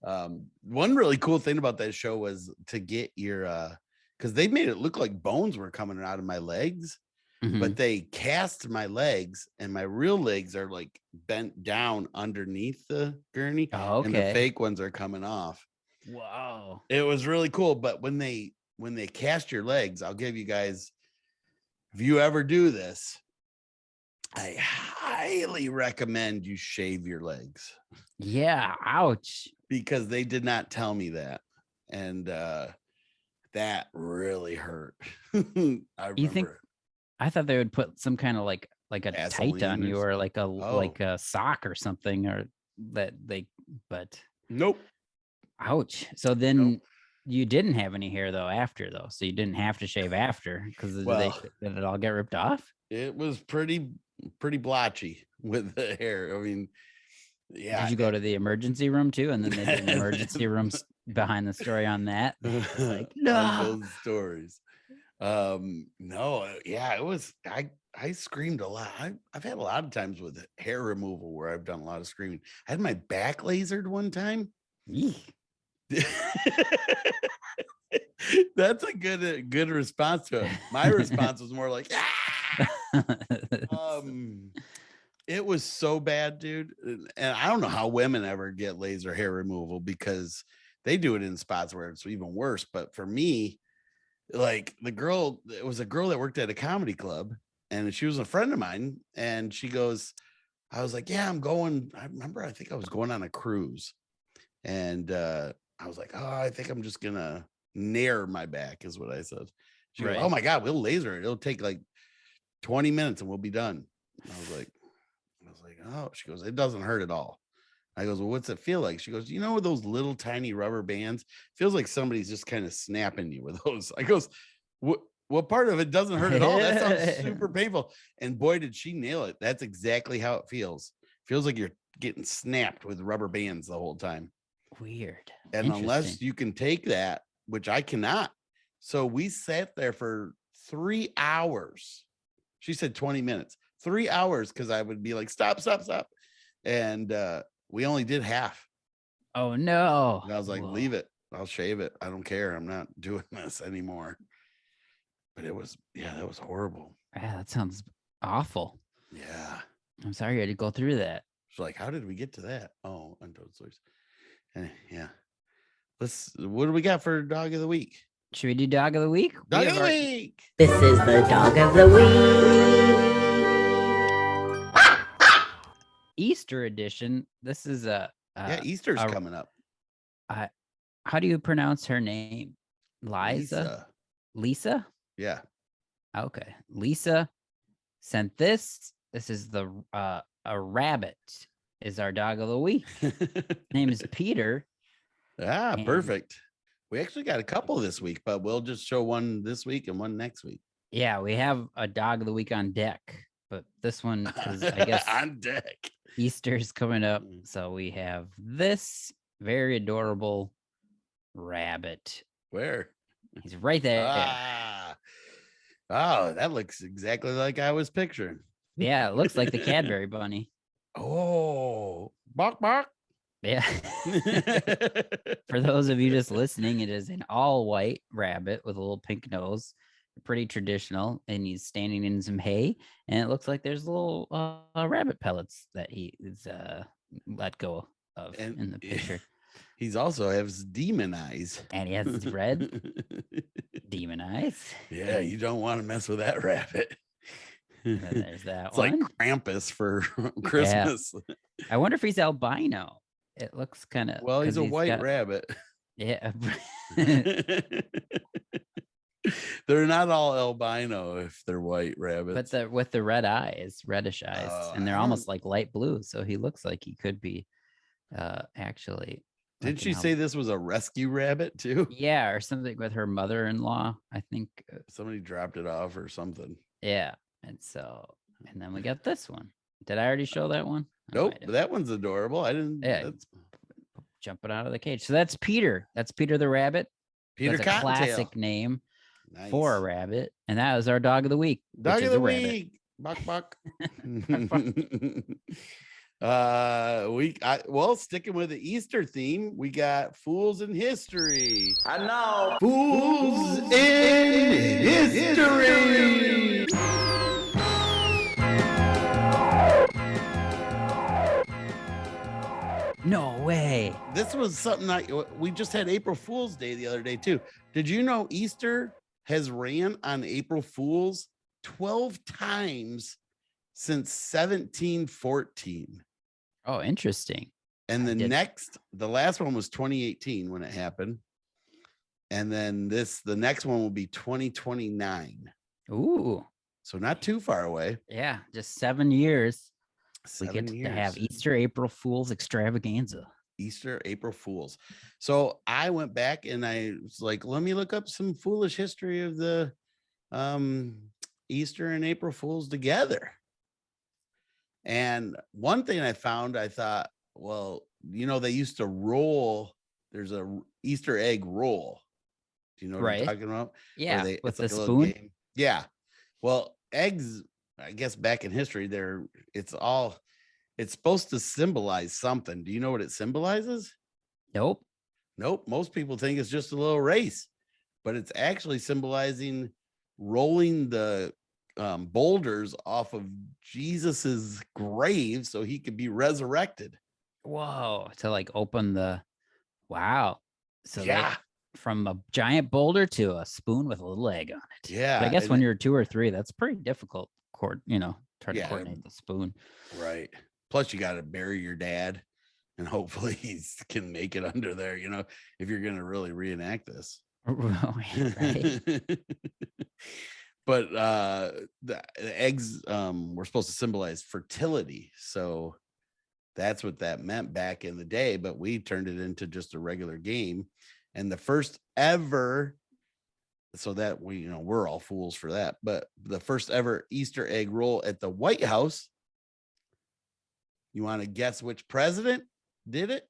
One really cool thing about that show was to get your because they made it look like bones were coming out of my legs. But they cast my legs, and my real legs are like bent down underneath the gurney. Oh, okay. And the fake ones are coming off. Wow. It was really cool. But when they cast your legs, I'll give you guys, if you ever do this, I highly recommend you shave your legs. Yeah. Ouch. Because they did not tell me that. And that really hurt. I remember. I thought they would put some kind of like a tight on you or like a sock or something, or that but nope. Ouch. So then you didn't have any hair after so you didn't have to shave after because did it all get ripped off? It was pretty blotchy with the hair. I mean, yeah. Did you go to the emergency room too? And then they did an emergency room behind the story on that. Like, no. Those stories. No, yeah, it was, I screamed a lot. I've had a lot of times with hair removal where I've done a lot of screaming. I had my back lasered one time. That's a good response to it. My response was more like, it was so bad, dude. And I don't know how women ever get laser hair removal because they do it in spots where it's even worse. But for me, like it was a girl that worked at a comedy club, and she was a friend of mine, and she goes, I was like, yeah, I think I was going on a cruise, and I was like, oh, I think I'm just gonna nair my back is what I said. She goes, oh my God, we'll laser it. It'll take like 20 minutes and we'll be done. I was like, oh, she goes, it doesn't hurt at all. I goes, well, what's it feel like? She goes, you know, with those little tiny rubber bands, feels like somebody's just kind of snapping you with those. I goes, what part of it doesn't hurt at all? That sounds super painful. And boy, did she nail it. That's exactly how it feels. Feels like you're getting snapped with rubber bands the whole time. Weird. And unless you can take that, which I cannot. So we sat there for 3 hours. She said 20 minutes. 3 hours because I would be like, stop. And we only did half. Oh no. And I was like, leave it. I'll shave it. I don't care. I'm not doing this anymore. But it was, that was horrible. Yeah, that sounds awful. Yeah. I'm sorry you had to go through that. It's like, how did we get to that? Oh, untold stories. Yeah. What do we got for dog of the week? Should we do dog of the week? Dog of the week. This is the dog of the week. Easter edition. This is Easter's coming up. How do you pronounce her name? Lisa? Yeah. Okay. Lisa sent this. This is a rabbit is our dog of the week. Name is Peter. Perfect. We actually got a couple this week, but we'll just show one this week and one next week. Yeah, we have a dog of the week on deck, but this one is, I guess, on deck. Easter's coming up. So we have this very adorable rabbit. Where? He's right there. Oh, that looks exactly like I was picturing. Yeah, it looks like the Cadbury bunny. Oh, bark. Yeah. For those of you just listening, it is an all white rabbit with a little pink nose. Pretty traditional. And he's standing in some hay. And it looks like there's little rabbit pellets that he is let go of in the picture. He's also has demon eyes. And he has red demon eyes. Yeah, you don't want to mess with that rabbit. There's that it's one. Like Krampus for Christmas. Yeah. I wonder if he's albino. It looks kind of... Well, he's a white rabbit. Yeah. They're not all albino if they're white rabbits. But with the red eyes, reddish eyes, and they're almost like light blue. So he looks like he could be actually... Didn't she say this was a rescue rabbit too? Yeah, or something with her mother-in-law. I think somebody dropped it off or something. Yeah, and then we got this one. Did I already show that one? Nope, that one's adorable. I didn't. Yeah, that's jumping out of the cage. So that's Peter. That's Peter the rabbit. Peter That's a classic name for a rabbit, and that was our dog of the week. Dog of the week. Buck. Sticking with the Easter theme, we got Fools in History. And now, Fools in History. No way. This was something we just had April Fool's Day the other day too. Did you know Easter has ran on April Fool's 12 times since 1714? Oh, interesting. And the last one was 2018 when it happened. And then the next one will be 2029. Ooh. So not too far away. Yeah, just 7 years. 7 we get years. to have Easter April Fool's extravaganza. Easter April Fools. So I went back and I was like, let me look up some foolish history of the Easter and April Fools together. And one thing I found, I thought, well, they used to roll. There's a Easter egg roll. Do you know what I'm talking about? Yeah, with the spoon. Yeah. Well, eggs, I guess back in history, it's supposed to symbolize something. Do you know what it symbolizes? Nope. Most people think it's just a little race, but it's actually symbolizing rolling the boulders off of Jesus's grave so he could be resurrected. Whoa. To open wow. So yeah. From a giant boulder to a spoon with a little egg on it. Yeah. But I guess when you're 2 or 3, that's pretty difficult. Try to coordinate the spoon. Right. Plus you got to bury your dad and hopefully he can make it under there, if you're going to really reenact this. Right. But the eggs were supposed to symbolize fertility. So that's what that meant back in the day. But we turned it into just a regular game. And the first ever, so that we're all fools for that. But the first ever Easter egg roll at the White House. You want to guess which president did it?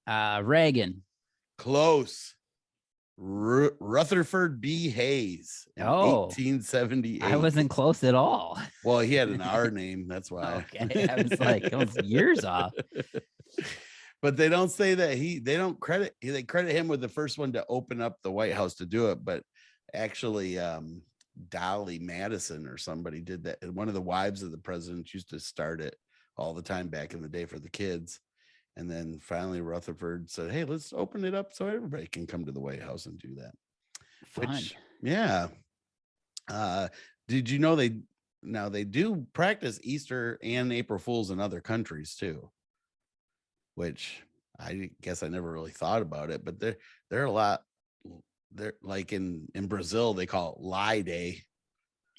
Reagan. Close. Rutherford B. Hayes in 1878. I wasn't close at all. Well, he had an R name. That's why. Okay. I was like, I was years off. But they don't say that they credit him with the first one to open up the White House to do it. But actually, Dolly Madison or somebody did that. One of the wives of the president used to start it all the time back in the day for the kids. And then finally Rutherford said, hey, let's open it up so everybody can come to the White House and do that. Fun. Which, yeah. Did you know they do practice Easter and April Fools in other countries too? Which I guess I never really thought about it, but they're a lot. They're like in Brazil, they call it Lie Day.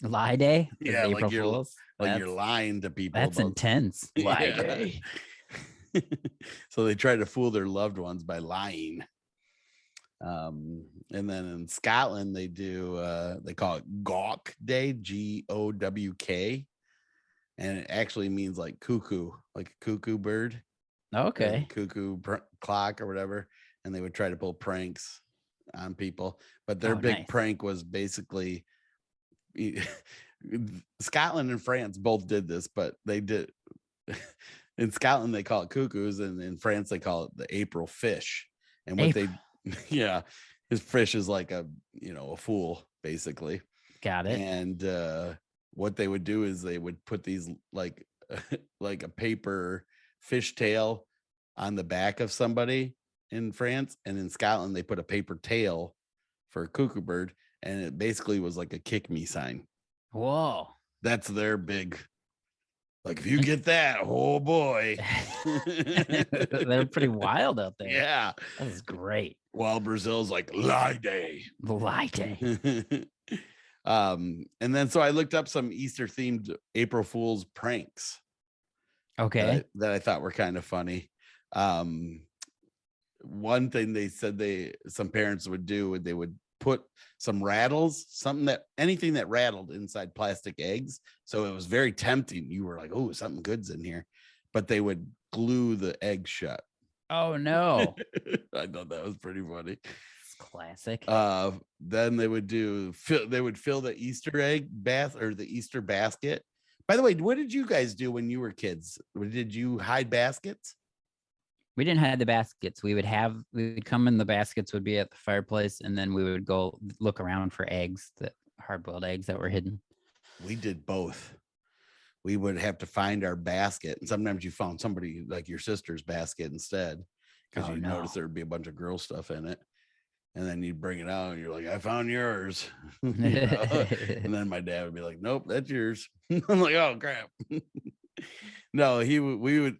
Lie Day? Yeah, April Fools? Like you're lying to people. That's intense. Lie Day. So they try to fool their loved ones by lying. And then in Scotland, they call it Gawk Day, GOWK. And it actually means like cuckoo, like a cuckoo bird. Okay. Cuckoo clock or whatever. And they would try to pull pranks on people. But their big prank was basically Scotland and France both did this, but they did. In Scotland, they call it cuckoos, and in France, they call it the April fish. And what his fish is like a fool, basically. Got it. And what they would do is they would put these like a paper fish tail on the back of somebody in France, and in Scotland, they put a paper tail for a cuckoo bird, and it basically was like a kick me sign. Whoa. That's their big. Like, if you get that, oh boy. They're pretty wild out there. Yeah. That is great. While Brazil's like Lie Day. Lie Day. And then so I looked up some Easter themed April Fool's pranks. Okay. That I thought were kind of funny. One thing they said some parents would do, they would put some rattles, anything that rattled inside plastic eggs. So it was very tempting. You were like, oh, something good's in here. But they would glue the egg shut. Oh, no. I thought that was pretty funny. It's classic. Then they would fill the Easter egg bath or the Easter basket. By the way, what did you guys do when you were kids? Did you hide baskets? We didn't hide the baskets. We would come in, the baskets would be at the fireplace, and then we would go look around for eggs, the hard-boiled eggs that were hidden. We did both. We would have to find our basket, and sometimes you found somebody like your sister's basket instead, because you noticed there would be a bunch of girl stuff in it, and then you'd bring it out, and you're like, "I found yours," and then my dad would be like, "Nope, that's yours." I'm like, "Oh crap." No, we would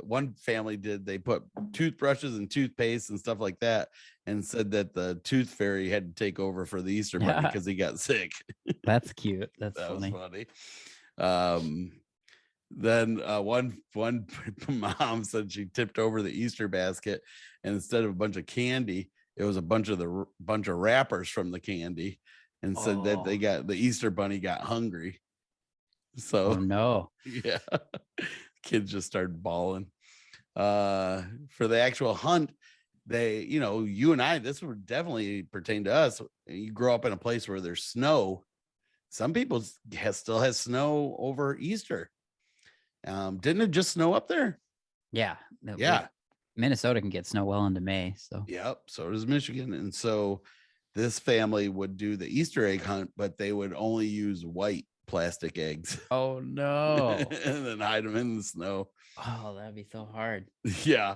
one family they put toothbrushes and toothpaste and stuff like that, and said that the tooth fairy had to take over for the Easter bunny because he got sick. That's cute. That funny. Was funny. Then one mom said she tipped over the Easter basket, and instead of a bunch of candy, it was a bunch of wrappers from the candy, and said that the Easter bunny got hungry. So no. Yeah. Kids just started bawling. For the actual hunt, you and I, this would definitely pertain to us. You grow up in a place where there's snow. Some people still has snow over Easter. Didn't it just snow up there? Yeah. Yeah. Minnesota can get snow well into May. So yep. So does Michigan. And so this family would do the Easter egg hunt, but they would only use white plastic eggs. Oh no. And then hide them in the snow. Oh, that'd be so hard. Yeah.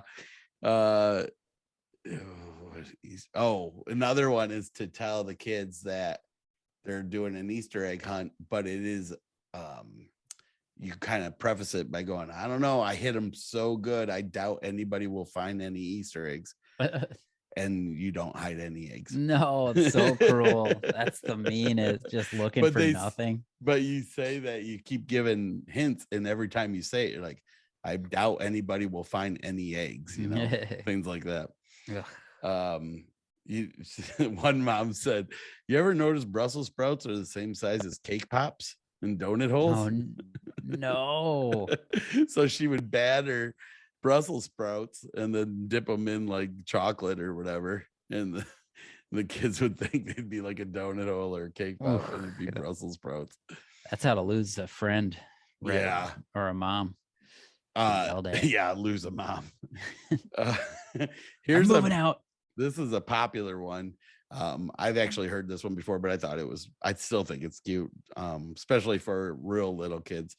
Another one is to tell the kids that they're doing an Easter egg hunt, but it is you kind of preface it by going, I don't know, I hit them so good, I doubt anybody will find any Easter eggs. And you don't hide any eggs. No, it's so cruel. That's the meanest, just looking for nothing. But you say that you keep giving hints, and every time you say it, you're like, I doubt anybody will find any eggs, things like that. One mom said, you ever notice Brussels sprouts are the same size as cake pops and donut holes? Oh, no. So she would batter Brussels sprouts and then dip them in like chocolate or whatever, and The kids would think they'd be like a donut hole or a cake pop, and it'd be Brussels sprouts. That's how to lose a friend, right? Yeah. Or a mom. Yelled at. Yeah, lose a mom. I'm Here's moving out. This is a popular one. I've actually heard this one before, but I still think it's cute, especially for real little kids.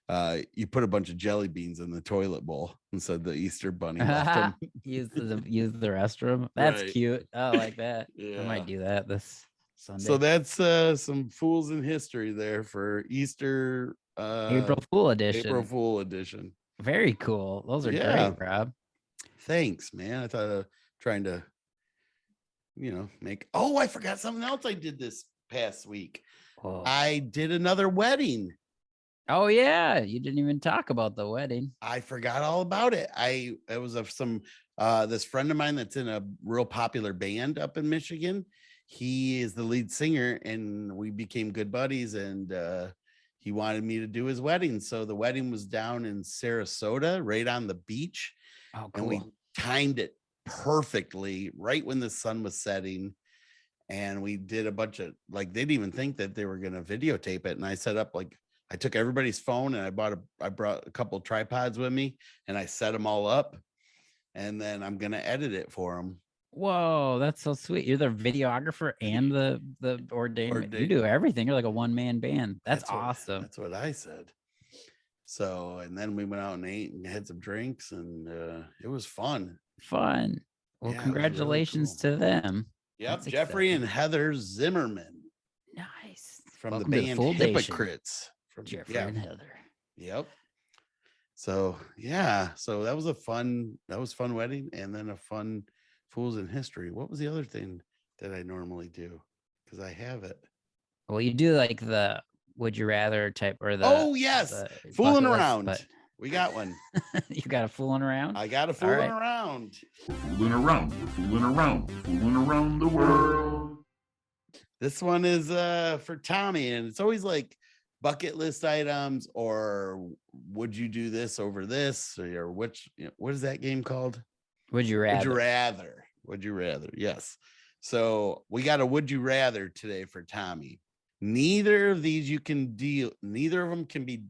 You put a bunch of jelly beans in the toilet bowl and said the Easter bunny left them. use the restroom. That's Right. cute. I like that. Yeah. I might do that this Sunday. So that's some fools in history there for Easter. April Fool edition. April Fool edition. Very cool. Those are great, Rob. Thanks, man. I thought trying to, make. Oh, I forgot something else I did this past week. Whoa. I did another wedding. Oh yeah, you didn't even talk about the wedding. I forgot all about it. It was of this friend of mine that's in a real popular band up in Michigan. He is the lead singer, and we became good buddies, and he wanted me to do his wedding. So the wedding was down in Sarasota, right on the beach. Oh, cool. And we timed it perfectly right when the sun was setting. And we did a bunch of, they didn't even think that they were going to videotape it. And I set up, I took everybody's phone, and I brought a couple tripods with me, and I set them all up, and then I'm going to edit it for them. Whoa, that's so sweet. You're the videographer and the ordained. You do everything. You're like a one-man band. That's awesome. That's what I said. So, and then we went out and ate and had some drinks, and it was fun. Well, yeah, congratulations really to them. Yep, Jeffrey and Heather Zimmerman. Nice. From Welcome the to band Foundation. Hypocrites. From Jeffrey and Heather. Yep. So that was fun wedding, and then a fun Fools in History. What was the other thing that I normally do? Because I have it. Well, you do like the would you rather type or the fooling list, around. but We got one. You got a fooling around? I got a fooling around. Fooling around the world. This one is for Tommy, and it's always like bucket list items, or would you do this over this, or what is that game called? Would you rather? Would you rather? Yes. So we got a would you rather today for Tommy. Neither of them can be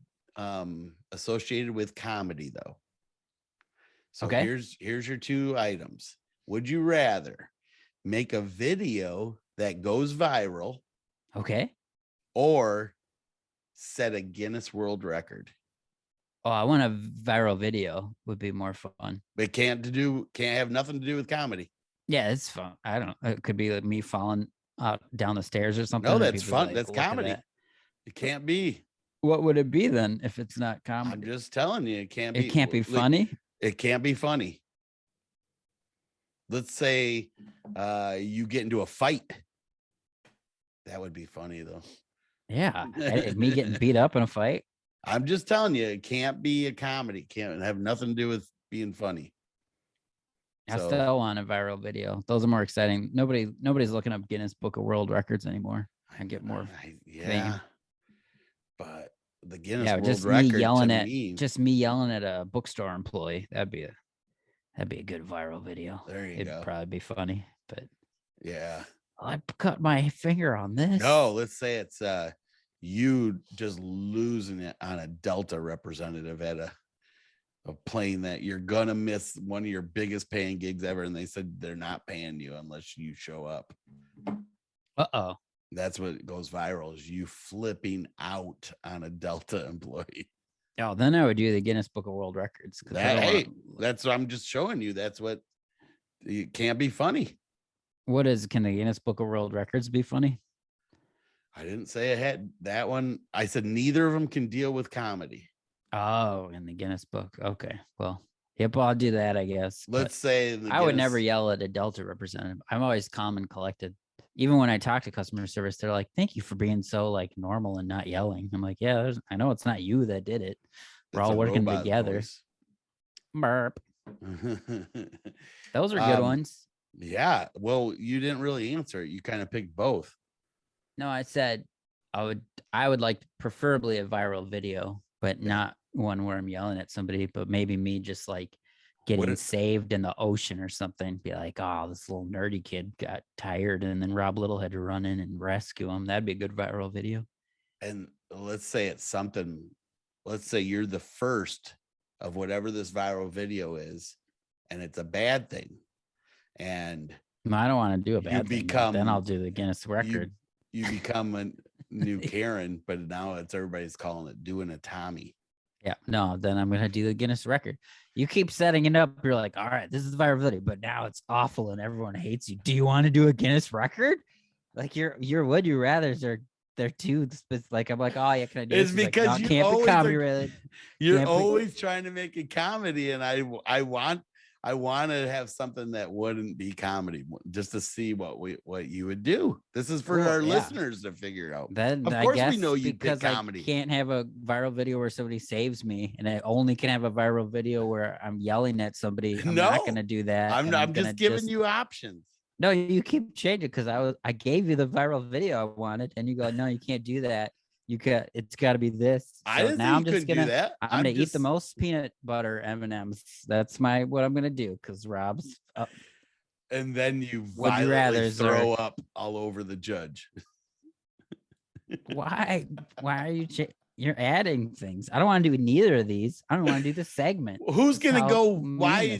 associated with comedy, though. So here's your two items. Would you rather make a video that goes viral? Okay. Or set a Guinness World Record? Oh, I want a viral video. Would be more fun. But can't have nothing to do with comedy. Yeah, it's fun. I don't know. It could be like me falling down the stairs or something. No, that's fun. That's comedy. It can't be. What would it be then if it's not comedy? I'm just telling you, it can't be. It can't be funny. It can't be funny. Let's say you get into a fight. That would be funny, though. Yeah, me getting beat up in a fight. I'm just telling you, it can't be a comedy. It can't have nothing to do with being funny. I still want a viral video. Those are more exciting. Nobody's looking up Guinness Book of World Records anymore. I get more. Yeah, but the Guinness World just Record just me yelling at a bookstore employee. That'd be a good viral video. There you It'd go. Probably be funny, but yeah. I cut my finger on this. No, let's say it's you just losing it on a Delta representative at a plane that you're gonna miss one of your biggest paying gigs ever, and they said they're not paying you unless you show up. Uh-oh. That's what goes viral, is you flipping out on a Delta employee. Oh, then I would do the Guinness Book of World Records. That's what I'm just showing you. That's what it can't be funny. Can the Guinness Book of World Records be funny? I didn't say I had that one. I said neither of them can deal with comedy. Oh, in the Guinness book. Okay. Well, yep, I'll do that, I guess. Let's say I would never yell at a Delta representative. I'm always calm and collected. Even when I talk to customer service, they're like, thank you for being so normal and not yelling. I'm like, yeah, I know it's not you that did it. We're all working together. Burp. Those are good ones. Yeah. Well, you didn't really answer it. You kind of picked both. No, I said I would like preferably a viral video, but not one where I'm yelling at somebody, but maybe me just getting saved in the ocean or something. Be like, oh, this little nerdy kid got tired, and then Rob Little had to run in and rescue him. That'd be a good viral video. And let's say it's something. Let's say you're the first of whatever this viral video is, and it's a bad thing. And I don't want to do a bad thing. Then I'll do the Guinness record. You become a new Karen, but now everybody's calling it doing a Tommy. Yeah, no, then I'm gonna do the Guinness record. You keep setting it up. You're like, all right, this is the viral video, but now it's awful and everyone hates you. Do you want to do a Guinness record? Like your would you rather's are they're too like I'm like, oh yeah, can I do it's this? because like, no, you can't always be copyrighted. You're always trying to make a comedy, and I want to have something that wouldn't be comedy, just to see what you would do. This is for our listeners to figure out. Then of course we know you pick comedy. I can't have a viral video where somebody saves me, and I only can have a viral video where I'm yelling at somebody. I'm not going to do that. I'm just giving you options. No, you keep changing because I gave you the viral video I wanted, and you go, no, you can't do that. It's got to be this. So I didn't now think you couldn't do that. I'm gonna eat the most peanut butter M&Ms. That's what I'm gonna do because Rob's up. And then you violently throw up all over the judge. Why are you? You're adding things. I don't want to do neither of these. I don't want to do the segment. Who's gonna go? Why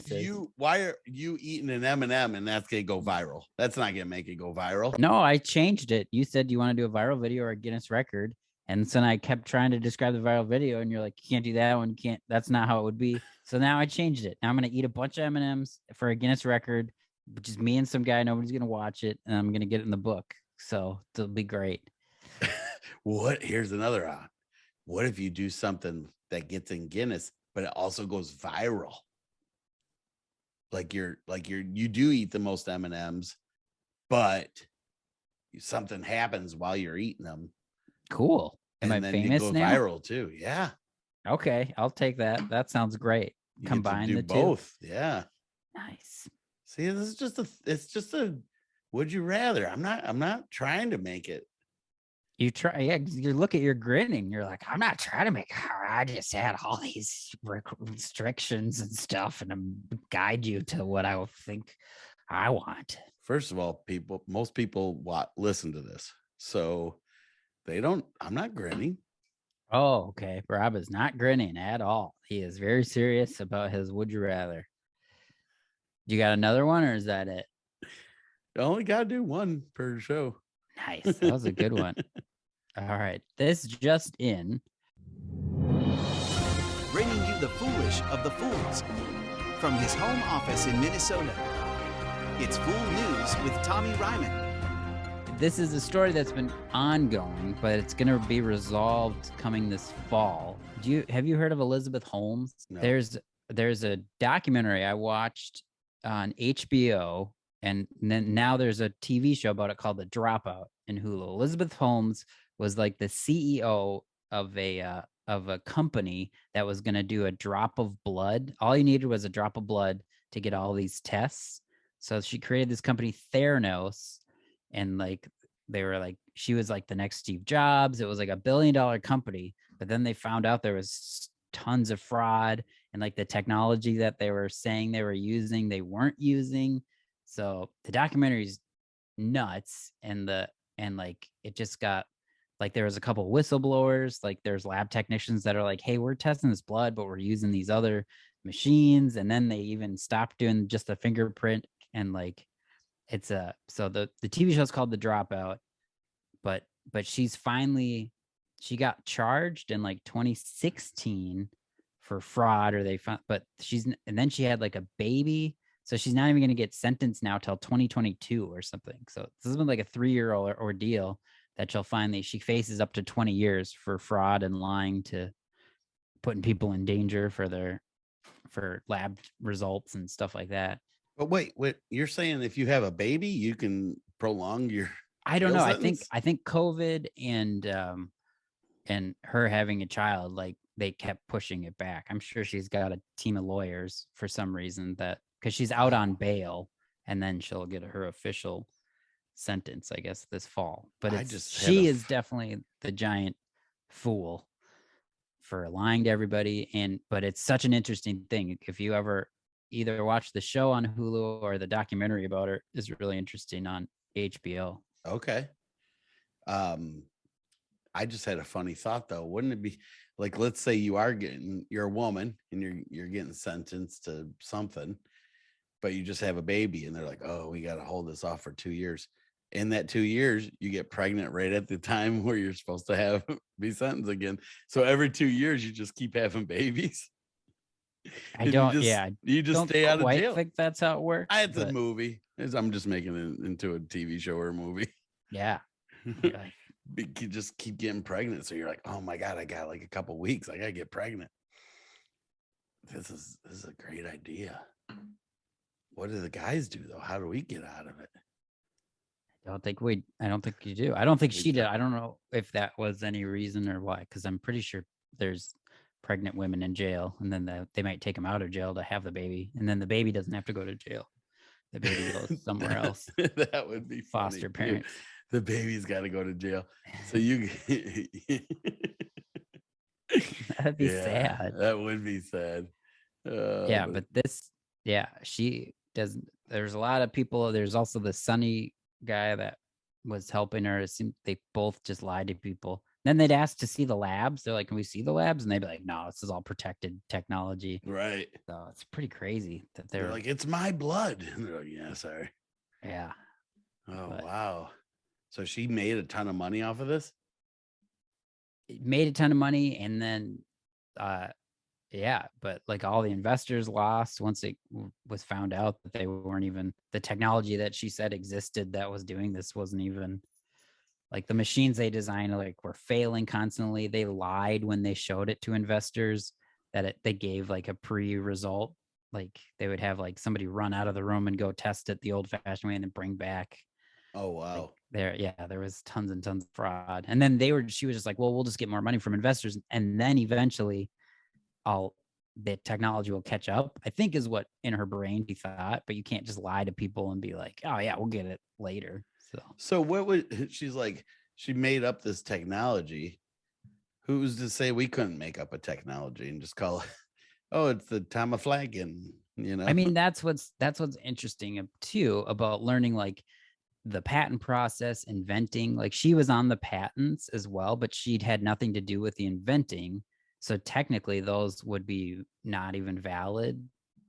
are you eating an M&M and that's gonna go viral? That's not gonna make it go viral. No, I changed it. You said you want to do a viral video or a Guinness record. And so I kept trying to describe the viral video, and you're like, you can't do that one. You can't. That's not how it would be. So now I changed it. Now I'm gonna eat a bunch of M&Ms for a Guinness record, which is me and some guy. Nobody's gonna watch it, and I'm gonna get it in the book. So it'll be great. Here's another on. What if you do something that gets in Guinness, but it also goes viral? You do eat the most M&Ms, but something happens while you're eating them. Cool. Am I famous now? Viral too. Yeah. Okay, I'll take that. That sounds great. Combine the both. Two. Yeah. Nice. See, this is it's just a would you rather. I'm not trying to make it. You try, yeah. You look at your grinning. You're like, I'm not trying to make. I just had all these restrictions and stuff, and I'm guide you to what I would think I want. First of all, most people listen to this, so they don't. I'm not grinning. Oh, okay. Rob is not grinning at all. He is very serious about his would you rather. You got another one, or is that it? I only got to do one per show. Nice. That was a good one. All right. This just in. Bringing you the foolish of the fools from his home office in Minnesota. It's Fool News with Tommy Ryman. This is a story that's been ongoing, but it's going to be resolved coming this fall. Have you heard of Elizabeth Holmes? No. There's a documentary I watched on HBO, and then now there's a TV show about it called The Dropout in Hulu. Elizabeth Holmes was like the CEO of a company that was going to do a drop of blood. All you needed was a drop of blood to get all these tests. So she created this company, Theranos, and she was like the next Steve Jobs. It was like $1 billion company, but then they found out there was tons of fraud, and like the technology that they were saying they were using, they weren't using. So the documentary's nuts, and it just got like, there was a couple whistleblowers, like there's lab technicians that are like, hey, we're testing this blood, but we're using these other machines. And then they even stopped doing just a fingerprint, and like so the TV show is called The Dropout, but she got charged in like 2016 for fraud, or but and then she had like a baby. So she's not even going to get sentenced now till 2022 or something. So this has been like a 3-year ordeal that she faces up to 20 years for fraud and lying to putting people in danger for lab results and stuff like that. But wait, you're saying if you have a baby, you can prolong your I don't know. Sentence? I think COVID and her having a child, like they kept pushing it back. I'm sure she's got a team of lawyers for some reason, because she's out on bail, and then she'll get her official sentence, I guess, this fall. But she is definitely the giant fool for lying to everybody. But it's such an interesting thing. If you ever either watch the show on Hulu or the documentary about her is really interesting on HBO. Okay. I just had a funny thought though. Wouldn't it be like, let's say you're a woman and you're getting sentenced to something, but you just have a baby and they're like, oh, we got to hold this off for 2 years. In that 2 years, you get pregnant right at the time where you're supposed to be sentenced again. So every 2 years, you just keep having babies. You just stay out of jail. I think that's how it works. It's a movie. I'm just making it into a TV show or a movie. Yeah. You just keep getting pregnant. So you're like, oh my God, I got like a couple weeks. I got to get pregnant. This is a great idea. What do the guys do though? How do we get out of it? I don't think you do. I don't think she did. I don't know if that was any reason or why, because I'm pretty sure there's pregnant women in jail, and then they might take them out of jail to have the baby, and then the baby doesn't have to go to jail. The baby goes somewhere else. That would be foster parents. The baby's got to go to jail. So you that'd be sad. That would be sad. She doesn't. There's a lot of people. There's also the Sunny guy that was helping her. It seemed they both just lied to people. Then they'd ask to see the labs. They're like, can we see the labs? And they'd be like, no, this is all protected technology. Right. So it's pretty crazy that they're like, it's my blood. And they're like, yeah, sorry. Yeah. Wow. So she made a ton of money off of this? It made a ton of money. And then, but like all the investors lost once it was found out that they weren't even, the technology that she said existed that was doing this wasn't even, like the machines they designed were failing constantly. They lied when they showed it to investors that they gave like a pre-result. Like they would have like somebody run out of the room and go test it the old fashioned way and then bring back. Oh, wow. There was tons and tons of fraud. And then she was just like, well, we'll just get more money from investors. And then eventually the technology will catch up, I think is what in her brain she thought, but you can't just lie to people and be like, oh yeah, we'll get it later. So what would she's like, she made up this technology. Who's to say we couldn't make up a technology and just call it, oh, it's the Tom Flagon, I mean, that's what's interesting too about learning like the patent process, inventing. Like she was on the patents as well, but she'd had nothing to do with the inventing. So technically those would be not even valid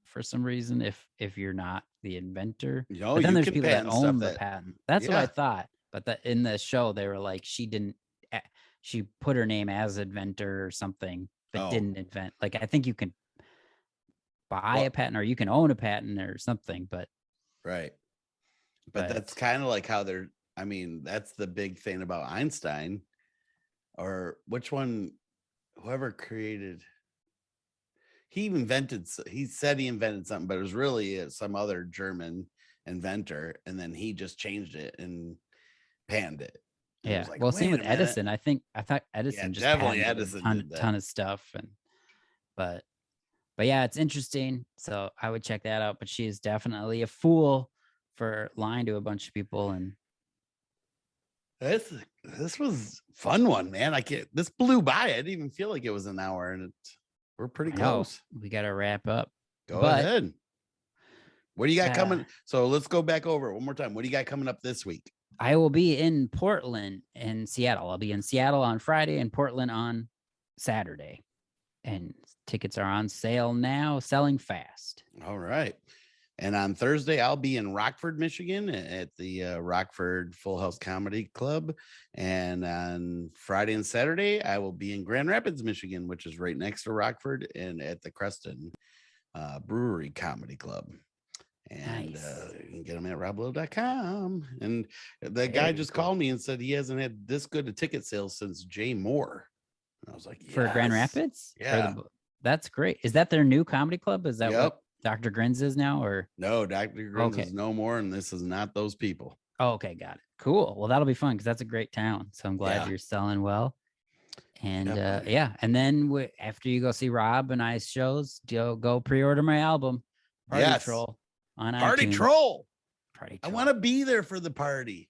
for some reason if you're not the inventor. But then there's people that own the patent. That's what I thought. But in the show they were like, she put her name as inventor or something, but didn't invent. Like I think you can buy a patent or you can own a patent or something, but right. But that's kind of like how that's the big thing about Einstein, or which one, whoever created, he said he invented something, but it was really some other German inventor. And then he just changed it and panned it. Yeah. Like, well, same with Edison. I thought Edison just definitely Edison did ton of stuff. But yeah, it's interesting. So I would check that out, but she is definitely a fool for lying to a bunch of people. And this was a fun one, man. This blew by. I didn't even feel like it was an hour, and we're pretty close. We got to wrap up. Go ahead. What do you got coming? So let's go back over it one more time. What do you got coming up this week? I will be in Portland and Seattle. I'll be in Seattle on Friday and Portland on Saturday. And tickets are on sale now, selling fast. All right. And on Thursday, I'll be in Rockford, Michigan at the Rockford Full House Comedy Club. And on Friday and Saturday, I will be in Grand Rapids, Michigan, which is right next to Rockford, and at the Creston Brewery Comedy Club. And you can get them at roblow.com. And the guy just called me and said he hasn't had this good a ticket sales since Jay Moore. And I was like, yes. For Grand Rapids? Yeah. That's great. Is that their new comedy club? Is that what Dr. Grins is now? Or no, Dr. Grins is no more, and this is not those people. Oh, okay, got it. Cool. Well, that'll be fun because that's a great town. So I'm glad you're selling well. And and then after you go see Rob and I's shows, go pre-order my album, Party Troll, on Party iTunes. Troll. Party I Troll. want to be there for the party.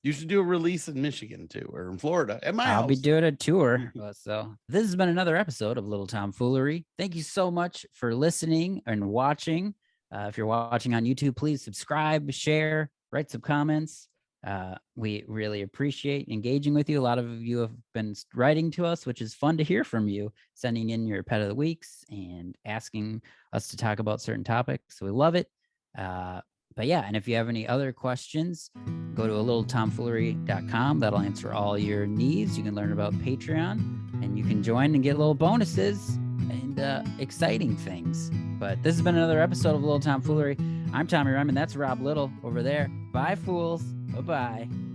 You should do a release in Michigan too, or in Florida at my house. I'll be doing a tour. So this has been another episode of Little Tom Foolery. Thank you so much for listening and watching. If you're watching on YouTube, please subscribe, share, write some comments. We really appreciate engaging with you. A lot of you have been writing to us, which is fun to hear from you, sending in your pet of the weeks and asking us to talk about certain topics. So we love it. But yeah, and if you have any other questions, go to alittletomfoolery.com. That'll answer all your needs. You can learn about Patreon, and you can join and get little bonuses and exciting things. But this has been another episode of Little Tom Foolery. I'm Tommy Ryman. That's Rob Little over there. Bye, fools. Bye-bye.